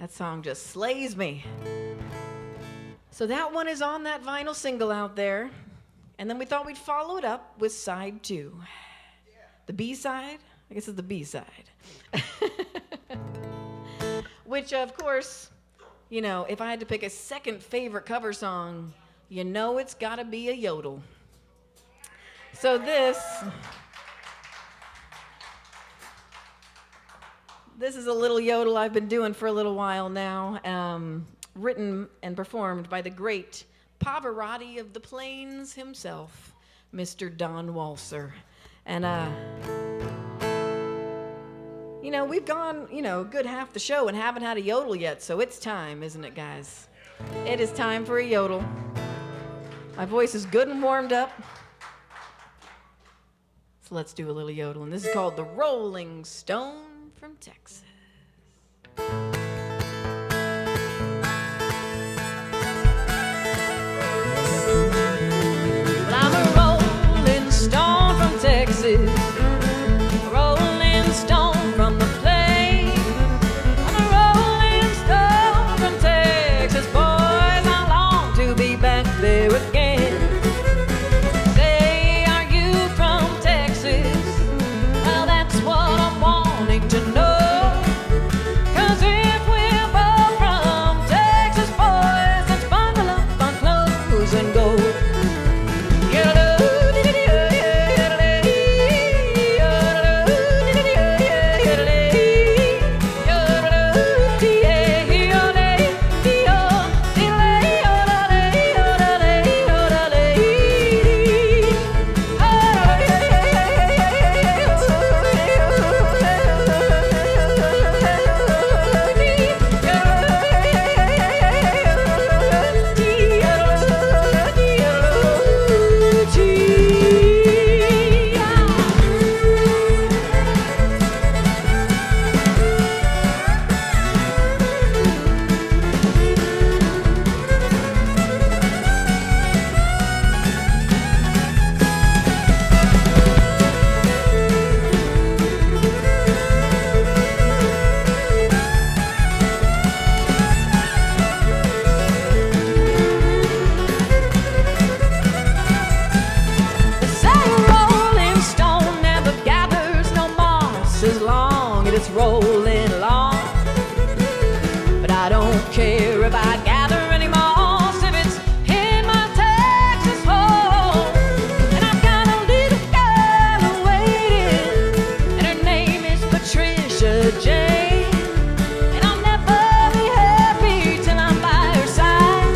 That song just slays me. So that one is on that vinyl single out there. And then we thought we'd follow it up with side 2. The B-side? I guess it's the B-side. Which, of course, you know, if I had to pick a second favorite cover song, you know it's gotta be a yodel. So this is a little yodel I've been doing for a little while now, written and performed by the great Pavarotti of the Plains himself, Mr. Don Walser. And, you know, we've gone, you know, a good half the show and haven't had a yodel yet, so it's time, isn't it, guys? It is time for a yodel. My voice is good and warmed up. So let's do a little yodel, and this is called The Rolling Stone from Texas. Texas, a rolling stone from the plain. I'm a rolling stone from Texas, boys. I long to be back there again. Say, are you from Texas? Well, that's what I'm wanting to know. 'Cause if we're both from Texas, boys, let's bundle up our clothes and go. Rolling along, but I don't care if I gather any moss if it's in my Texas home. And I've got a little girl waiting, and her name is Patricia Jane. And I'll never be happy till I'm by her side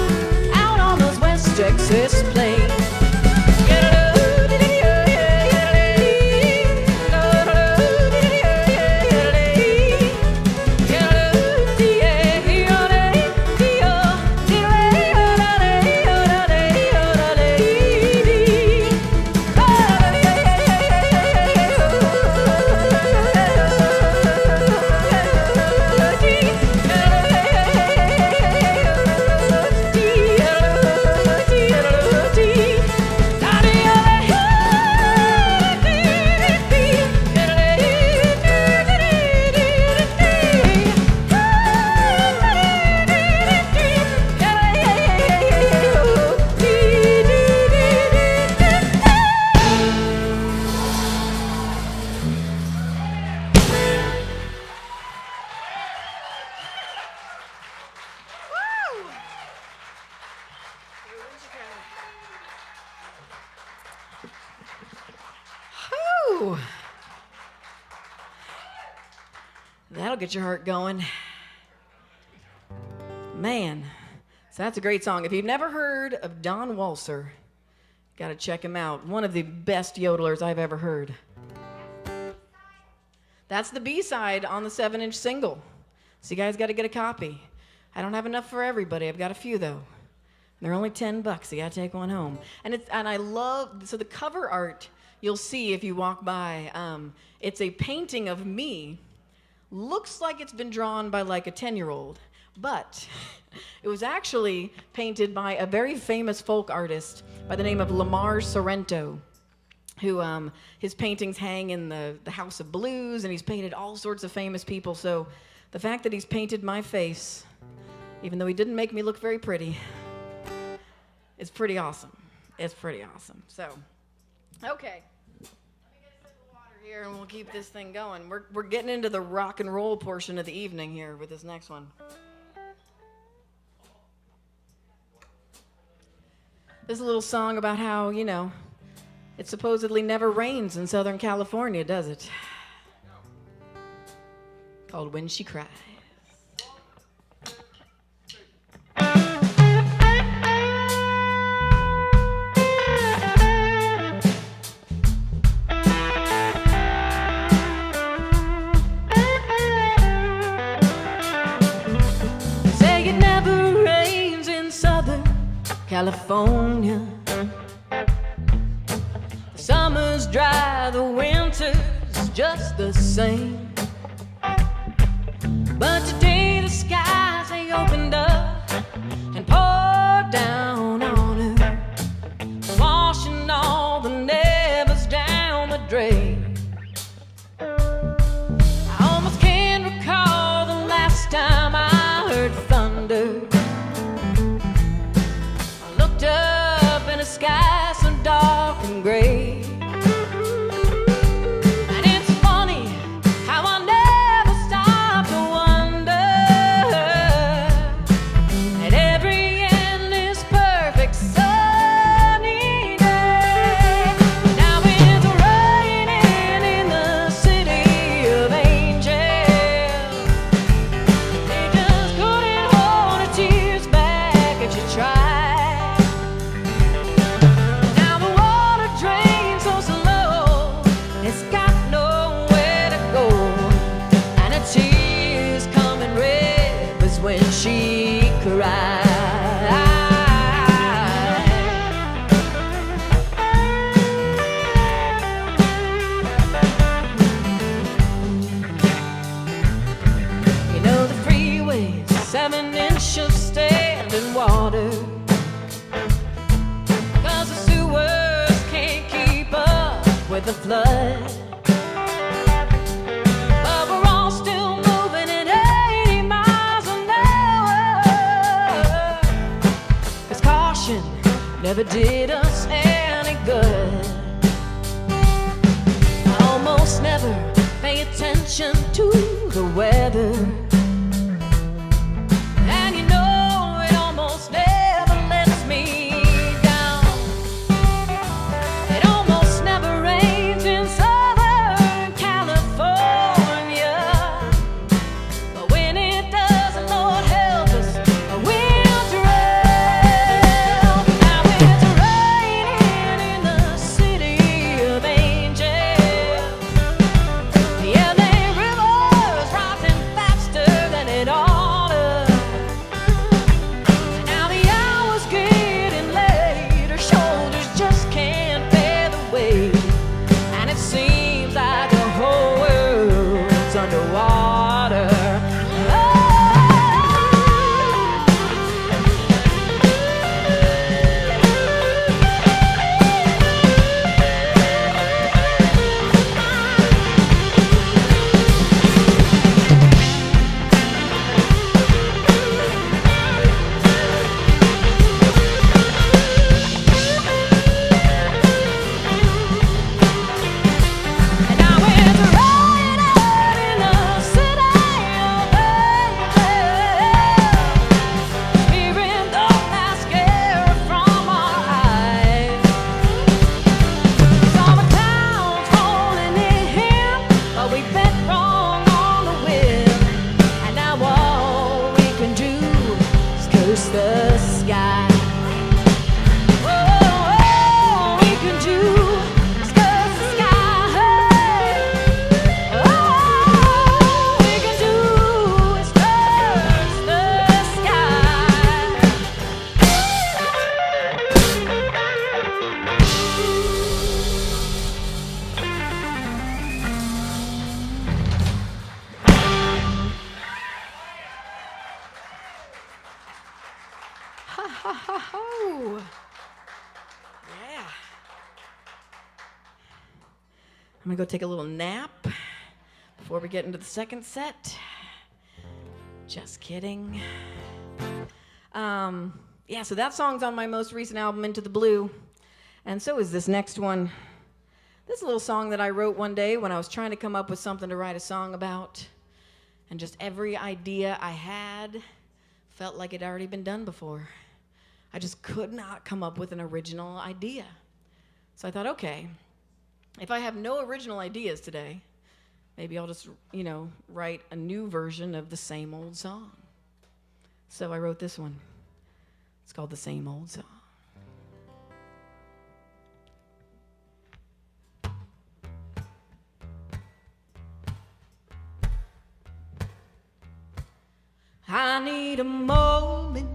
out on those West Texas plains. That'll get your heart going. Man, so that's a great song. If you've never heard of Don Walser, gotta check him out. One of the best yodelers I've ever heard. That's the B-side on the 7-inch single. So you guys gotta get a copy. I don't have enough for everybody. I've got a few though. They're only $10, so you gotta take one home. And I love, so the cover art you'll see if you walk by, it's a painting of me. Looks like it's been drawn by like a 10-year-old, but it was actually painted by a very famous folk artist by the name of Lamar Sorrento. who his paintings hang in the House of Blues, and he's painted all sorts of famous people. So the fact that he's painted my face, even though he didn't make me look very pretty, is pretty awesome. It's pretty awesome. So, okay. Let me get a sip of water here, and we'll keep this thing going. We're getting into the rock and roll portion of the evening here with this next one. This is a little song about how, you know, it supposedly never rains in Southern California, does it? Called When She Cries. Say it never rains in Southern California. The summer's dry, the winter's just the same. But today the skies, they opened up and poured down on her, washing all the neighbors down the drain. I almost can't recall the last time I heard thunder. I looked up in a sky so dark and gray. The flood, but we're all still moving at 80 miles an hour, 'cause caution never did us any good. I almost never pay attention to the weather, and you know it almost never lets me gonna go take a little nap before we get into the second set. Just kidding. Yeah, so that song's on my most recent album, Into the Blue, and so is this next one. This is a little song that I wrote one day when I was trying to come up with something to write a song about, and just every idea I had felt like it had already been done before. I just could not come up with an original idea. So I thought, okay, if I have no original ideas today, maybe I'll just, write a new version of the same old song. So I wrote this one. It's called The Same Old Song. I need a moment,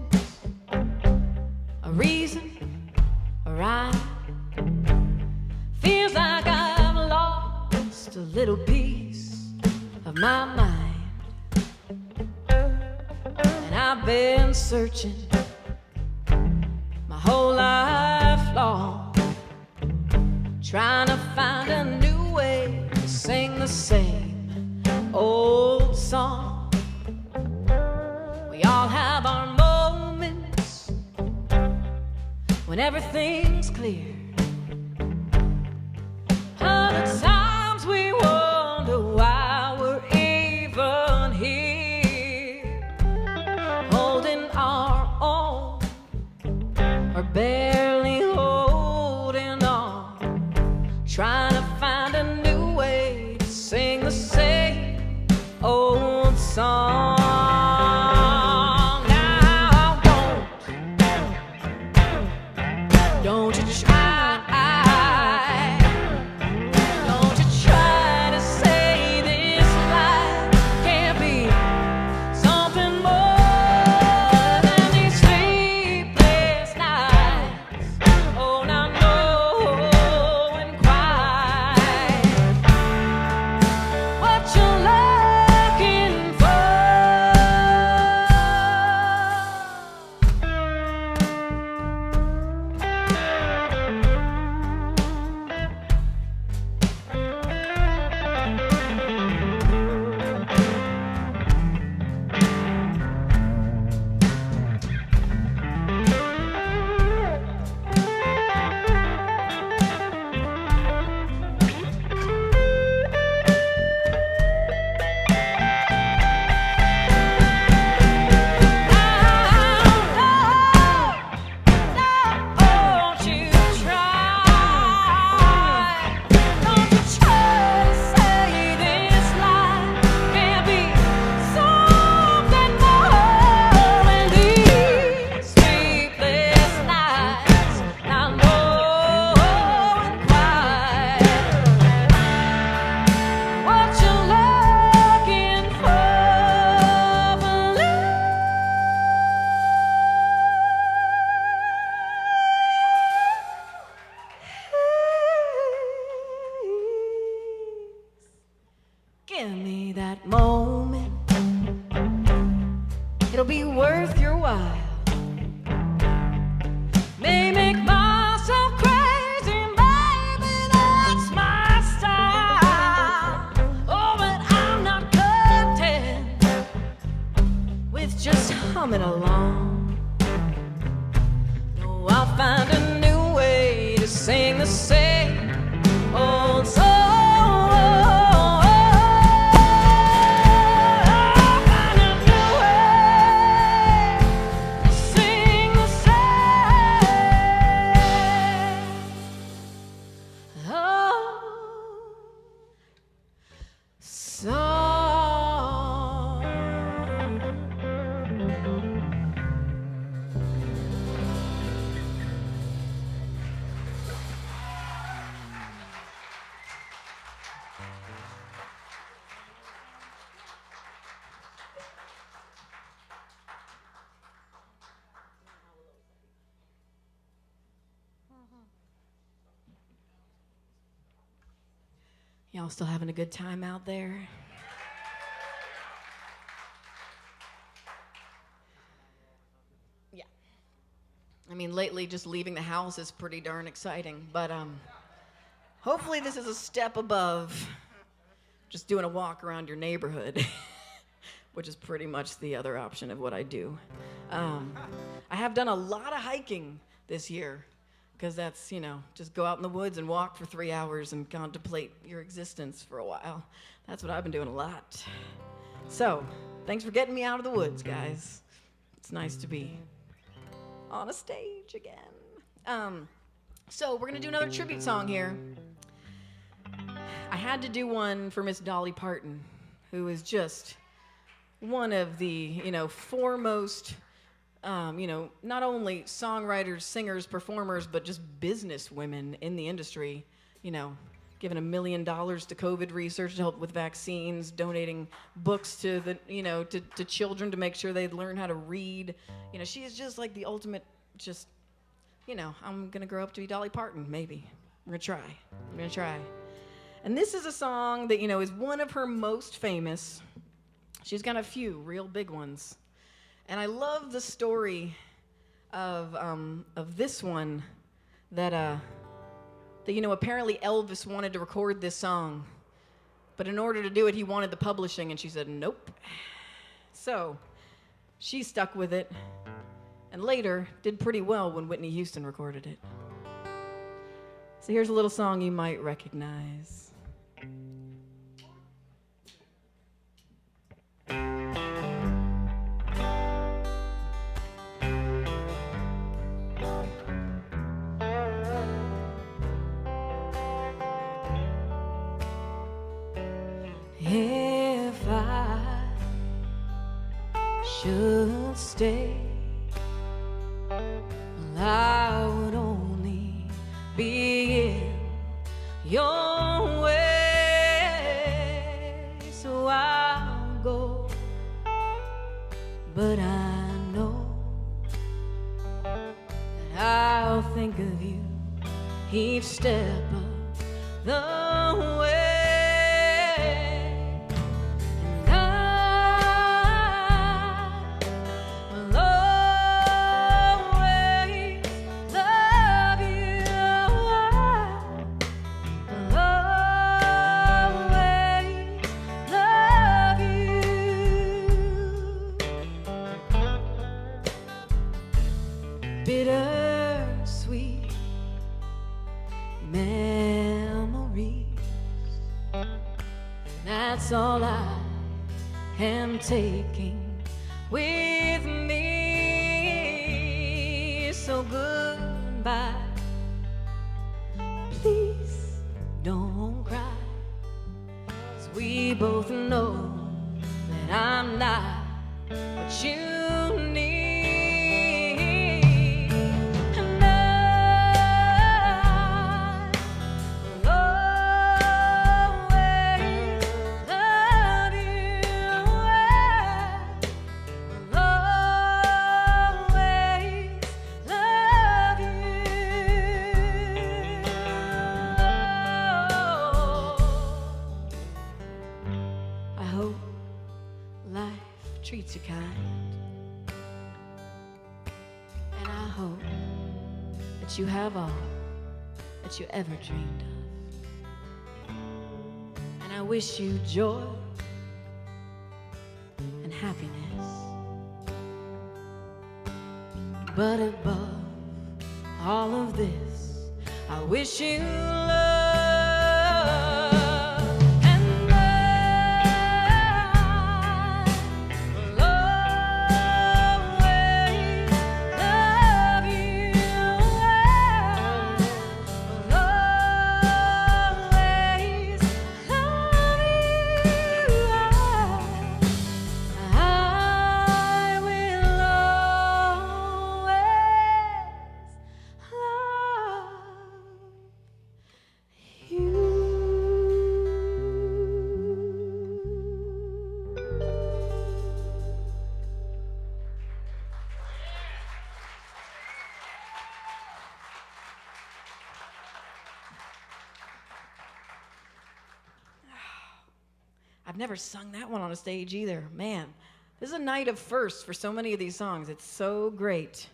a reason, a rhyme. Feels like I've lost a little piece of my mind, and I've been searching my whole life long, trying to find a new way to sing the same old song. We all have our moments when everything's clear. Other times we wonder why we're even here, holding our own or barely holding on, trying to find a new way to sing the same old song. Don't you try, don't you try to say this life can't be something more than these sleepless nights. Oh, now knowing quite what you're looking for. Give me that moment, it'll be worth your while. May make myself crazy, maybe that's my style. Oh, but I'm not content with just humming along. No, I'll find a new way to sing the same old song. Y'all still having a good time out there? Yeah. I mean, lately just leaving the house is pretty darn exciting, but Hopefully this is a step above just doing a walk around your neighborhood, which is pretty much the other option of what I do. I have done a lot of hiking this year, because that's, just go out in the woods and walk for 3 hours and contemplate your existence for a while. That's what I've been doing a lot. So, thanks for getting me out of the woods, guys. It's nice to be on a stage again. So we're gonna do another tribute song here. I had to do one for Miss Dolly Parton, who is just one of the, foremost, not only songwriters, singers, performers, but just business women in the industry, giving $1 million to COVID research to help with vaccines, donating books to the, to children to make sure they'd learn how to read. She is just like the ultimate, just, I'm gonna grow up to be Dolly Parton, maybe. I'm gonna try. And this is a song that, is one of her most famous. She's got a few real big ones. And I love the story of this one that apparently Elvis wanted to record this song, but in order to do it, he wanted the publishing, and she said, nope. So she stuck with it, and later did pretty well when Whitney Houston recorded it. So here's a little song you might recognize. If I should stay, well, I would only be in your way. So I'll go, but I know that I'll think of you each step of the way. Bittersweet memories, that's all I am taking with me. So goodbye, please don't cry, 'cause we both know that I'm not what you need. Treats you kind, and I hope that you have all that you ever dreamed of, and I wish you joy and happiness, but above all of this, I wish you love. I've never sung that one on a stage either. Man, this is a night of firsts for so many of these songs. It's so great.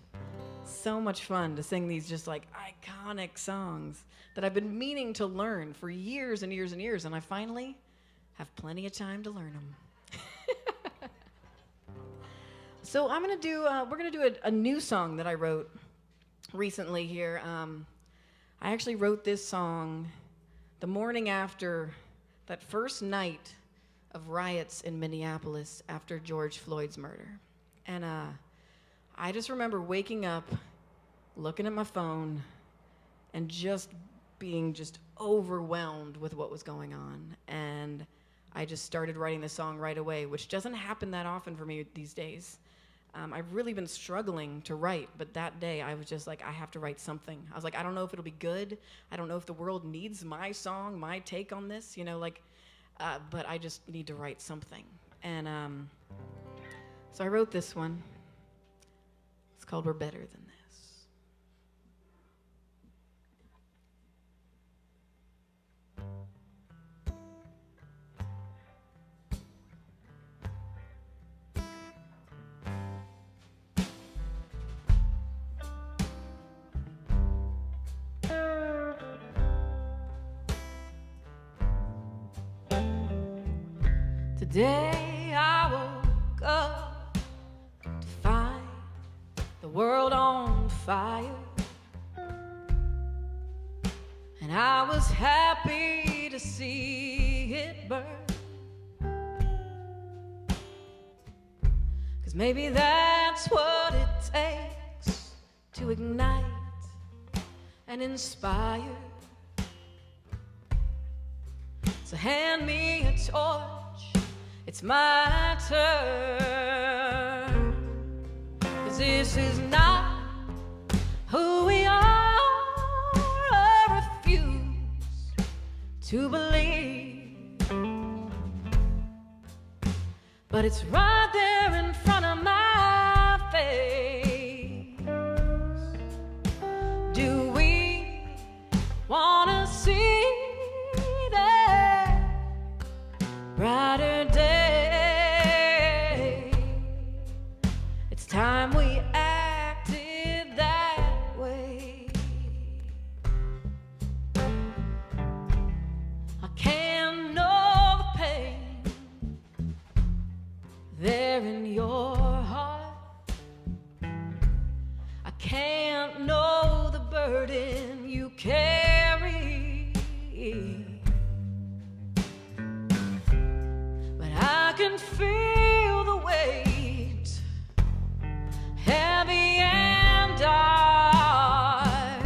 So much fun to sing these just like iconic songs that I've been meaning to learn for years and years and years, and I finally have plenty of time to learn them. So we're gonna do a new song that I wrote recently here. I actually wrote this song the morning after that first night of riots in Minneapolis after George Floyd's murder. And I just remember waking up, looking at my phone, and just being just overwhelmed with what was going on. And I just started writing this song right away, which doesn't happen that often for me these days. I've really been struggling to write, but that day I was just like, I have to write something. I was like, I don't know if it'll be good. I don't know if the world needs my song, my take on this, you know, like, but I just need to write something. And so I wrote this one. It's called We're Better Than This. Today I woke up to find the world on fire, and I was happy to see it burn, 'cause maybe that's what it takes to ignite and inspire. So hand me a torch, it's my turn, 'cause this is not who we are. I refuse to believe, but it's right there in front of my face. Do we want to see that brighter day? It's time we acted that way. I can't know the pain there in your heart. I can't know the burden you carry, but I can feel the weight, heavy and dark,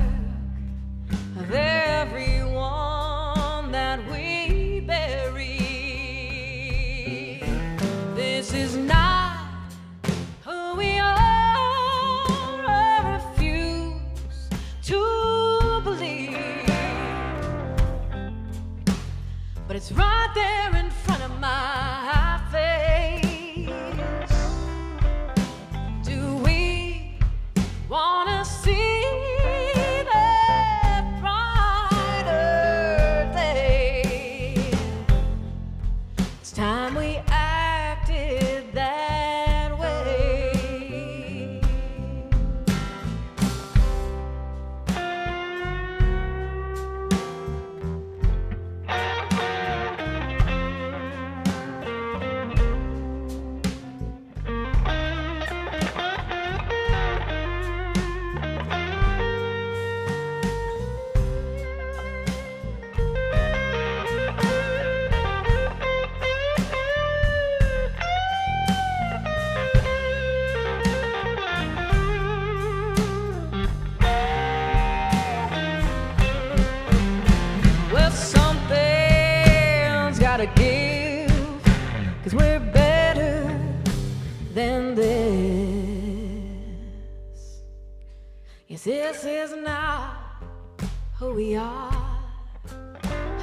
of everyone that we bury. This is not who we are. I refuse to believe, but it's right there in front of my face. Do we want to see that brighter day? It's time we acted that way. Well, something's gotta give, 'cause we're better than this. Yes, this is not who we are.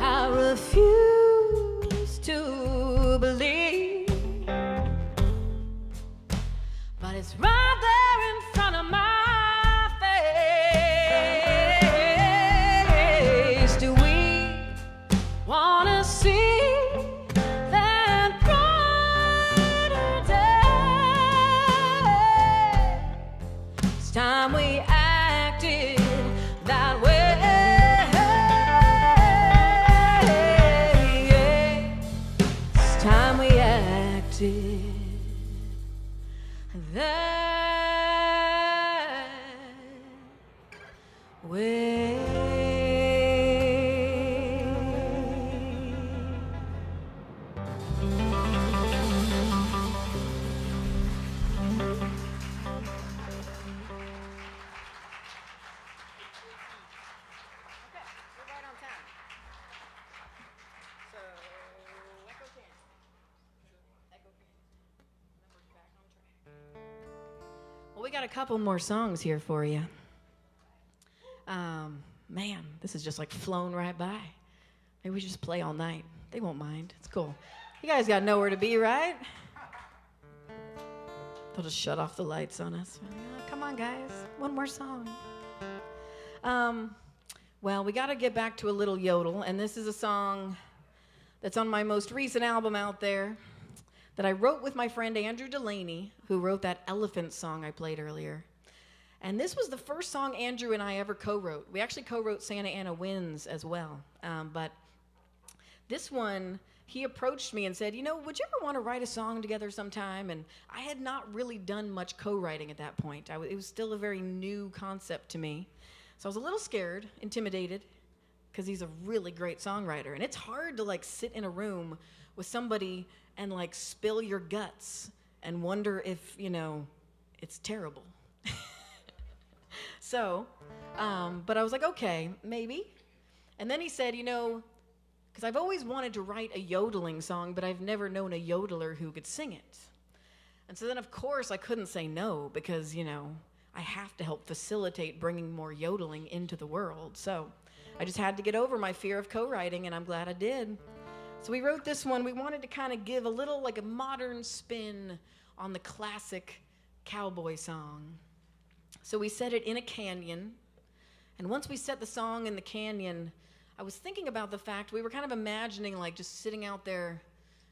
I refuse to believe, but it's right there in front of my face. Do we want to see that brighter day? It's time we that way. Well, we got a couple more songs here for you. Man, this is just like flown right by. Maybe we just play all night. They won't mind. It's cool. You guys got nowhere to be, right? They'll just shut off the lights on us. Come on, guys. One more song. Well, we got to get back to a little yodel, and this is a song that's on my most recent album out there that I wrote with my friend Andrew Delaney, who wrote that Elephant song I played earlier. And this was the first song Andrew and I ever co-wrote. We actually co-wrote Santa Ana Winds as well. But this one, he approached me and said, you know, would you ever want to write a song together sometime? And I had not really done much co-writing at that point. It was still a very new concept to me. So I was a little scared, intimidated, because he's a really great songwriter. And it's hard to like sit in a room with somebody and like spill your guts and wonder if, you know, it's terrible. So, but I was like, okay, maybe. And then he said, you know, because I've always wanted to write a yodeling song, but I've never known a yodeler who could sing it. And so then, of course, I couldn't say no because, you know, I have to help facilitate bringing more yodeling into the world. So I just had to get over my fear of co-writing, and I'm glad I did. So we wrote this one. We wanted to kind of give a little like a modern spin on the classic cowboy song. So we set it in a canyon. And once we set the song in the canyon, I was thinking about the fact we were kind of imagining like just sitting out there,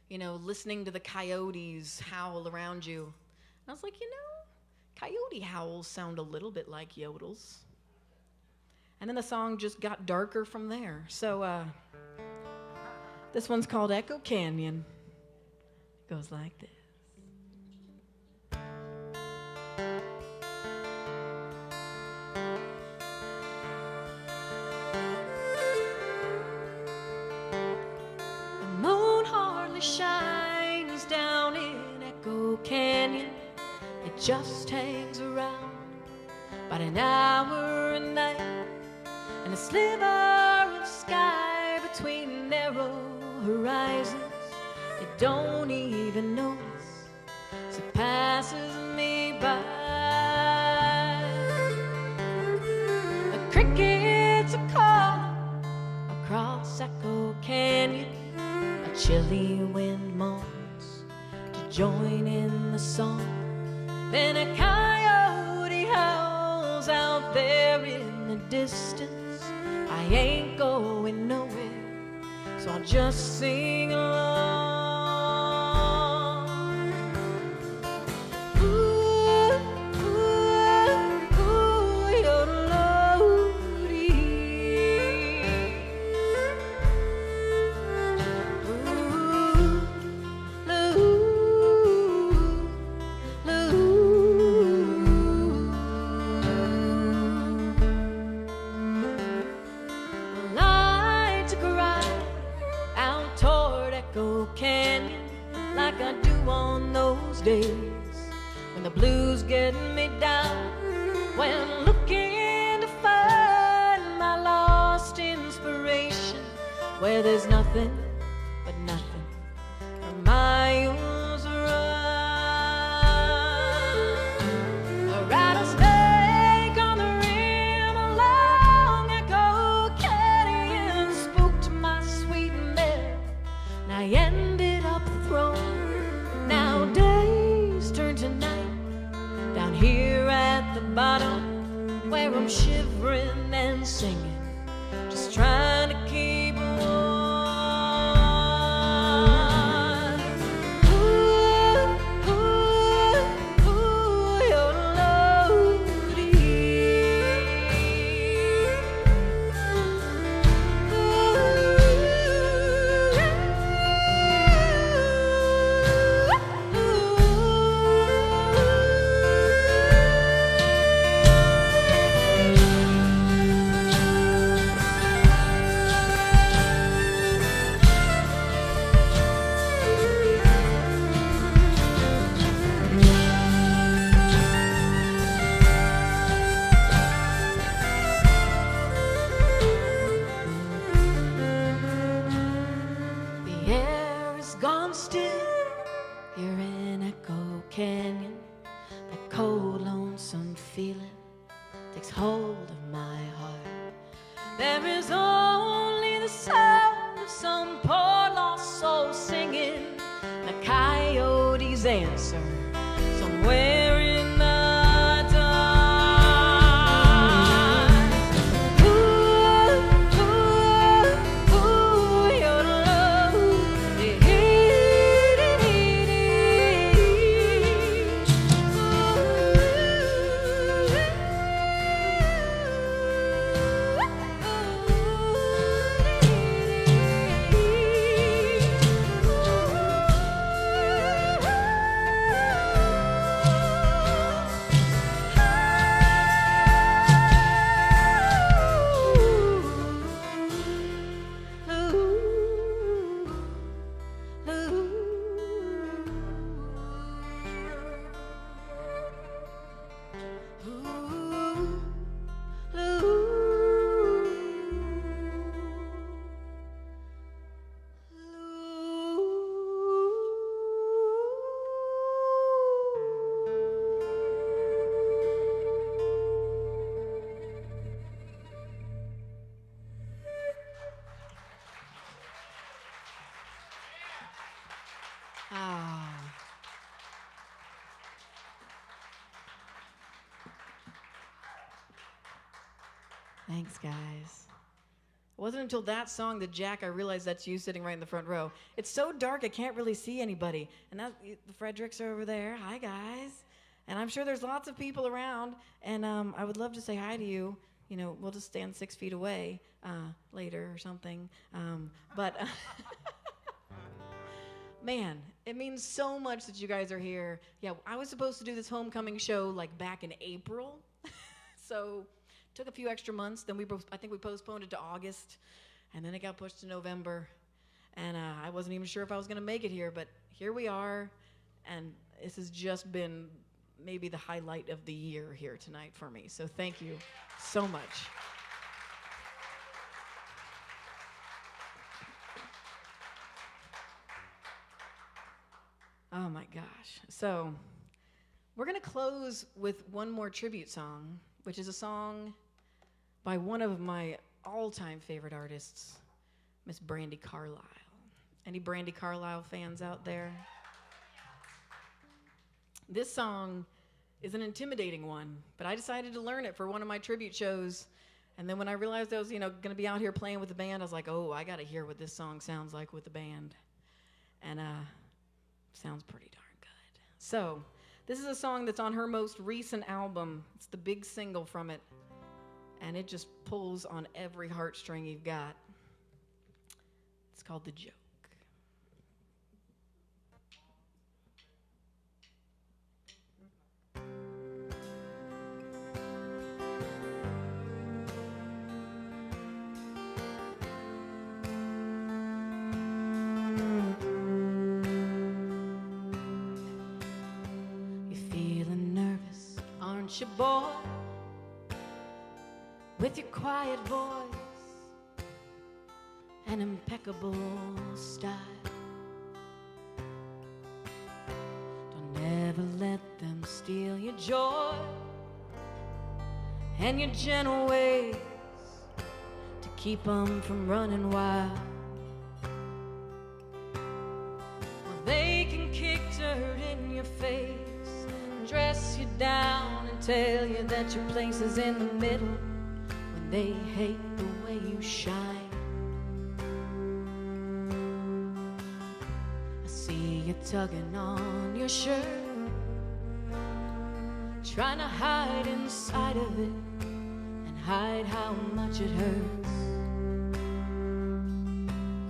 you know, listening to the coyotes howl around you. And I was like, you know, coyote howls sound a little bit like yodels. And then the song just got darker from there. So this one's called Echo Canyon. It goes like this. Shines down in Echo Canyon. It just hangs around about an hour a night, and a sliver of sky between narrow horizons it don't even notice, so it passes me by. The crickets are calling across Echo Canyon. A chilly wind moans to join in the song. Then a coyote howls out there in the distance. I ain't going nowhere, so I'll just sing along. Ooh, ooh, ooh, yodelody. Canyon like I do on those days when the blues get me down, when looking to find my lost inspiration where there's nothing but nothing for miles around. A rattlesnake on the rim along Echo Canyon spoke to my sweet mare, and I ended up thrown. Now days turn to night down here at the bottom, where I'm shivering and singing, just trying to keep warm. Ooh, ooh, ooh, yodelody. Ooh, ooh. canyon. That cold, lonesome feeling takes hold of my heart. There is only the sound of some poor lost soul singing, and a coyote's answer somewhere in the Thanks, guys. It wasn't until that song, the Jack, I realized that's you sitting right in the front row. It's so dark, I can't really see anybody. And that, the Fredericks are over there. Hi, guys. And I'm sure there's lots of people around. And I would love to say hi to you. You know, we'll just stand 6 feet away later or something. Man, it means so much that you guys are here. Yeah, I was supposed to do this homecoming show like back in April. So took a few extra months. Then I think we postponed it to August, and then it got pushed to November. And I wasn't even sure if I was going to make it here, but here we are. And this has just been maybe the highlight of the year here tonight for me. So thank you so much. Oh my gosh. So we're going to close with one more tribute song, which is a song by one of my all-time favorite artists, Miss Brandi Carlile. Any Brandi Carlile fans out there? This song is an intimidating one, but I decided to learn it for one of my tribute shows. And then when I realized I was, going to be out here playing with the band, I was like, oh, I got to hear what this song sounds like with the band. And sounds pretty darn good. So this is a song that's on her most recent album. It's the big single from it. And it just pulls on every heartstring you've got. It's called The Joke. You're feeling nervous, aren't you, boy? With your quiet voice and impeccable style. Don't ever let them steal your joy and your gentle ways to keep them from running wild. Well, they can kick dirt in your face, dress you down and tell you that your place is in the middle. They hate the way you shine. I see you tugging on your shirt, trying to hide inside of it and hide how much it hurts.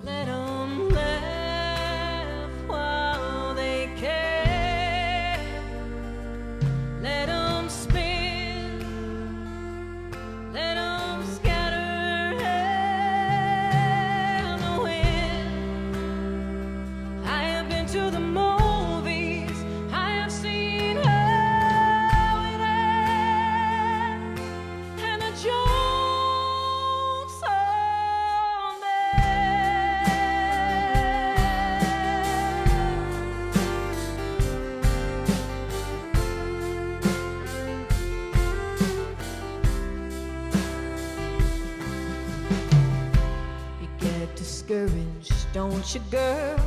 Let 'em laugh while they care. Let 'em spin. Let 'em to the movies, I have seen how it ends, and the jokes are don't you, girl?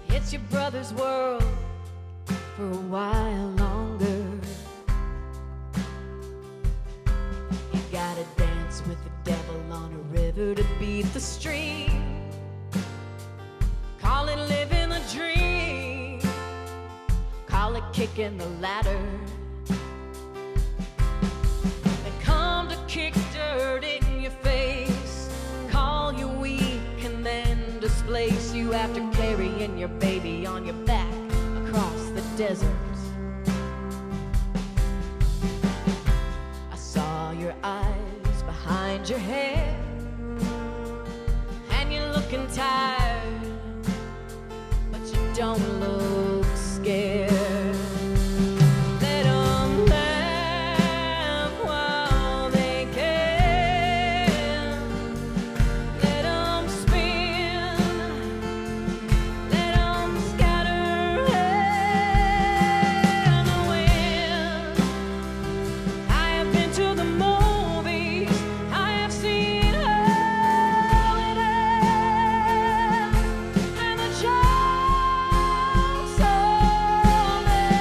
It's your brother's world for a while longer. You gotta dance with the devil on a river to beat the stream. Call it living a dream. Call it kicking the ladder. They come to kick dirt in your face, call you weak, and then displace you after carrying your baby on your back across the desert. I saw your eyes behind your hair, and you're looking tired, but you don't look scared. Let 'em laugh while they can. Let 'em spin. Let 'em scatter in the wind. I have been to the movies. I have seen how it ends, and the joke's on them.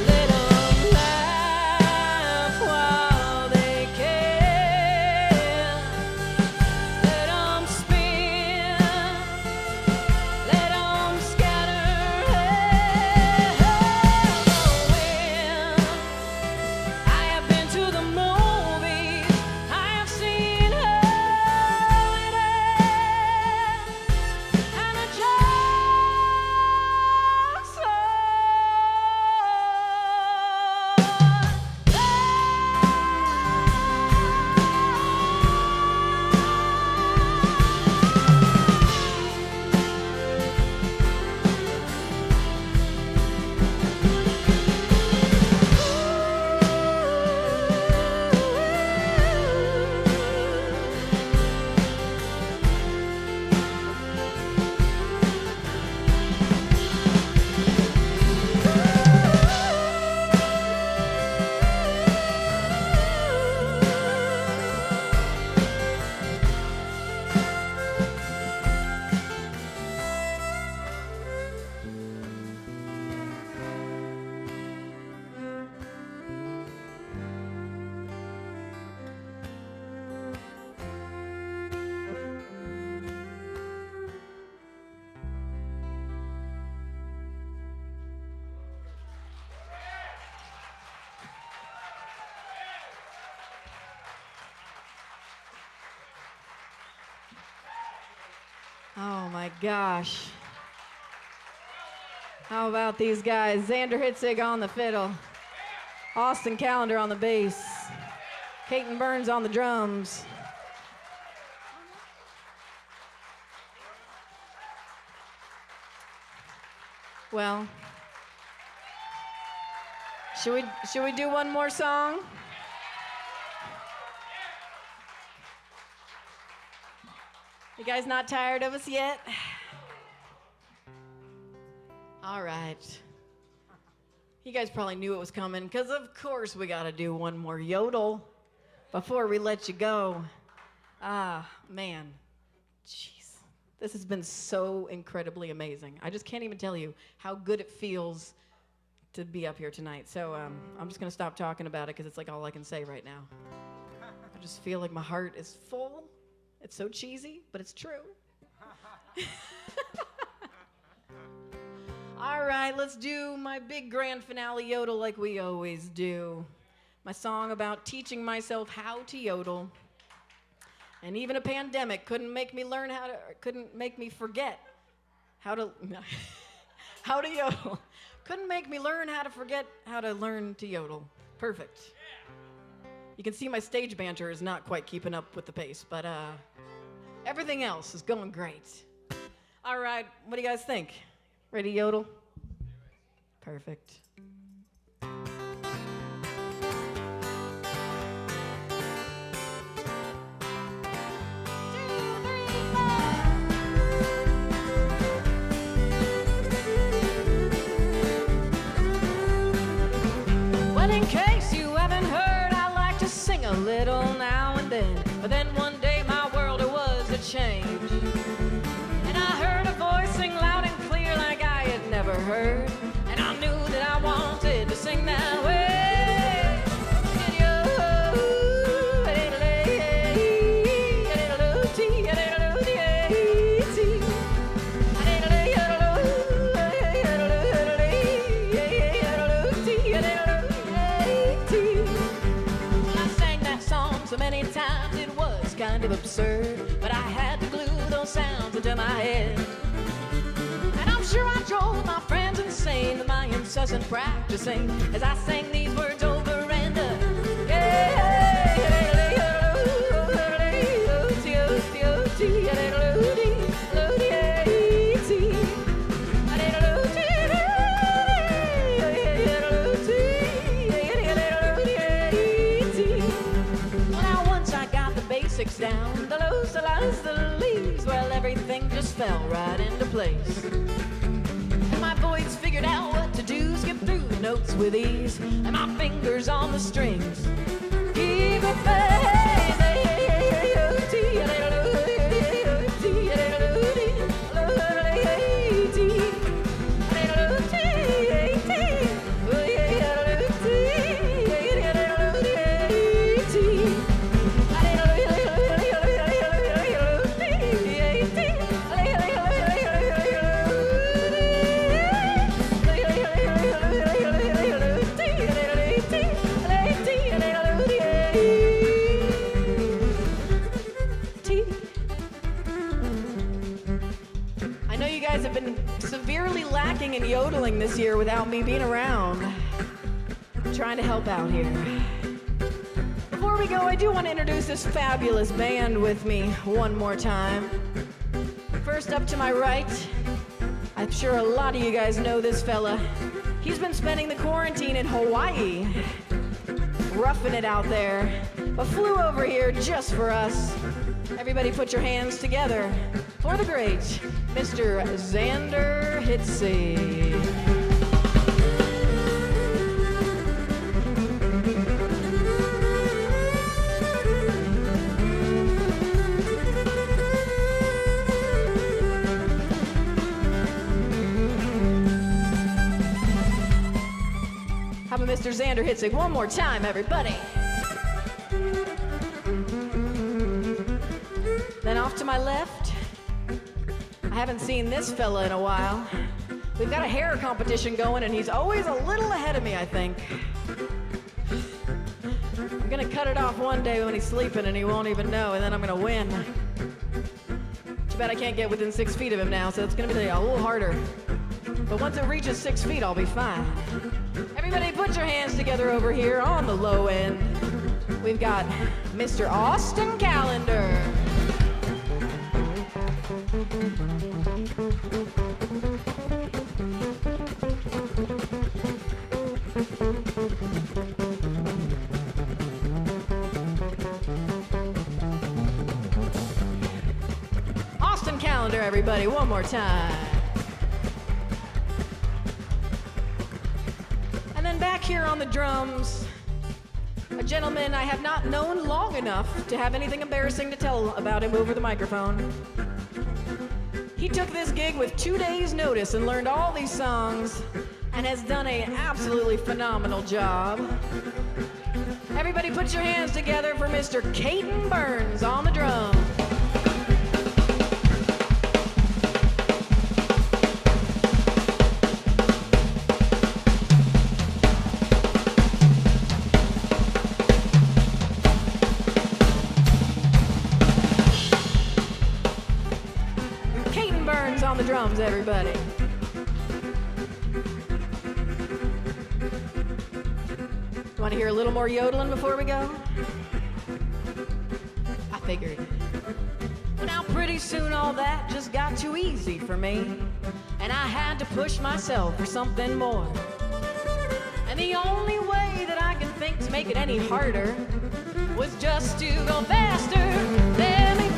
Let 'em laugh while they can. Let 'em spin. Let 'em scatter in the wind. I have been to the movies. I have seen how it ends, and the joke's on Oh my gosh. How about these guys? Xander Hitzig on the fiddle, Austin Callender on the bass, Caton Burns on the drums. Well, should we do one more song? You guys not tired of us yet? All right. You guys probably knew it was coming, because of course we got to do one more yodel before we let you go. Ah, man. Jeez. This has been so incredibly amazing. I just can't even tell you how good it feels to be up here tonight. So I'm just going to stop talking about it, because it's like all I can say right now. I just feel like my heart is full. It's so cheesy, but it's true. All right, let's do my big grand finale yodel like we always do. My song about teaching myself how to yodel. And even a pandemic couldn't make me forget how to yodel. Couldn't make me learn how to forget how to learn to yodel. Perfect. You can see my stage banter is not quite keeping up with the pace, but everything else is going great. All right, what do you guys think? Ready to yodel? Perfect. But in case you haven't heard, I like to sing a little now and then. But then one day my world it was a change, and I heard a voice sing loud and clear like I had never heard, and I knew that I wanted to sing that way. So many times it was kind of absurd, but I had to glue those sounds into my head. And I'm sure I drove my friends insane with my incessant practicing as I sang these words over and down, the lows, the lies, the leaves, well, everything just fell right into place. And my voice figured out what to do, skip through the notes with ease, and my fingers on the strings. Keep it fast. And yodeling this year without me being around. I'm trying to help out here. Before we go, I do want to introduce this fabulous band with me one more time. First up to my right, I'm sure a lot of you guys know this fella. He's been spending the quarantine in Hawaii, roughing it out there, but flew over here just for us. Everybody put your hands together for the great Mr. Xander Hitsey. How about Mr. Xander Hitsey one more time, everybody? Then off to my left, I haven't seen this fella in a while. We've got a hair competition going, and he's always a little ahead of me, I think. I'm gonna cut it off one day when he's sleeping and he won't even know, and then I'm gonna win. Too bad I can't get within 6 feet of him now, so it's gonna be a little harder. But once it reaches 6 feet, I'll be fine. Everybody put your hands together over here on the low end. We've got Mr. Austin Calendar. Austin Calendar, everybody, one more time. And then back here on the drums, a gentleman I have not known long enough to have anything embarrassing to tell about him over the microphone. He took this gig with 2 days' notice and learned all these songs and has done an absolutely phenomenal job. Everybody put your hands together for Mr. Caden Burns on the drums. On the drums, everybody. Want to hear a little more yodeling before we go? I figured. Well, now pretty soon all that just got too easy for me, and I had to push myself for something more. And the only way that I can think to make it any harder was just to go faster than before.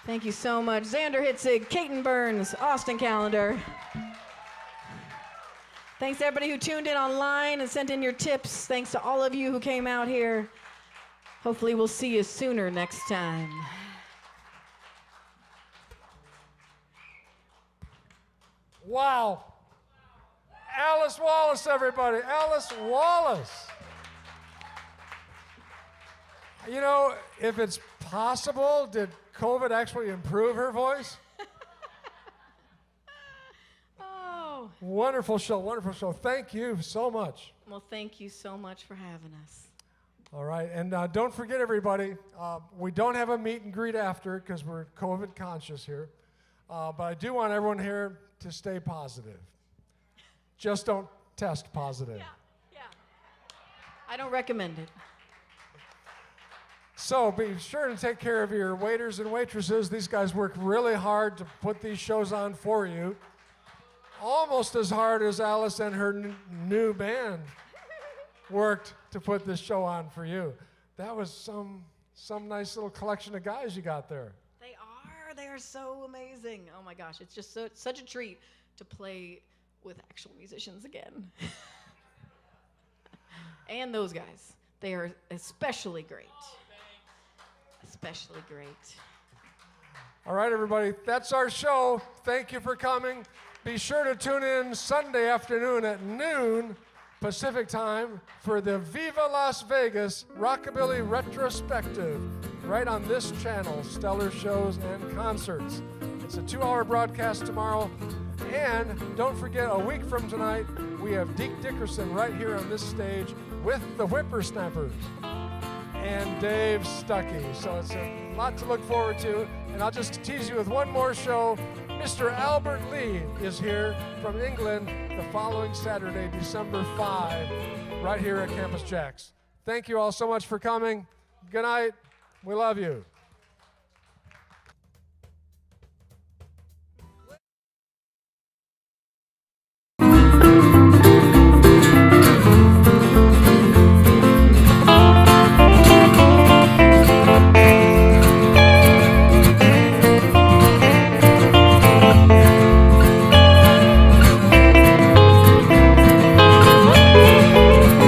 Thank you so much. Xander Hitzig, Caton Burns, Austin Calendar. Thanks to everybody who tuned in online and sent in your tips. Thanks to all of you who came out here. Hopefully we'll see you sooner next time. Wow. Alice Wallace, everybody. Alice Wallace. You know, if it's possible, did COVID actually improve her voice? Oh. Wonderful show, wonderful show. Thank you so much. Well, thank you so much for having us. All right, and don't forget, everybody, we don't have a meet and greet after because we're COVID conscious here. But I do want everyone here to stay positive. Just don't test positive. Yeah. I don't recommend it. So be sure to take care of your waiters and waitresses. These guys work really hard to put these shows on for you. Almost as hard as Alice and her new band worked to put this show on for you. That was some nice little collection of guys you got there. They are so amazing. Oh my gosh, it's just such a treat to play with actual musicians again. And those guys, they are especially great. Especially great. All right, everybody, that's our show. Thank you for coming. Be sure to tune in Sunday afternoon at noon Pacific time for the Viva Las Vegas Rockabilly Retrospective right on this channel, Stellar Shows and Concerts. It's a 2-hour broadcast tomorrow. And don't forget, a week from tonight, we have Deke Dickerson right here on this stage with the Whippersnappers and Dave Stuckey. So it's a lot to look forward to. And I'll just tease you with one more show. Mr. Albert Lee is here from England the following Saturday, December 5, right here at Campus JAX. Thank you all so much for coming. Good night. We love you.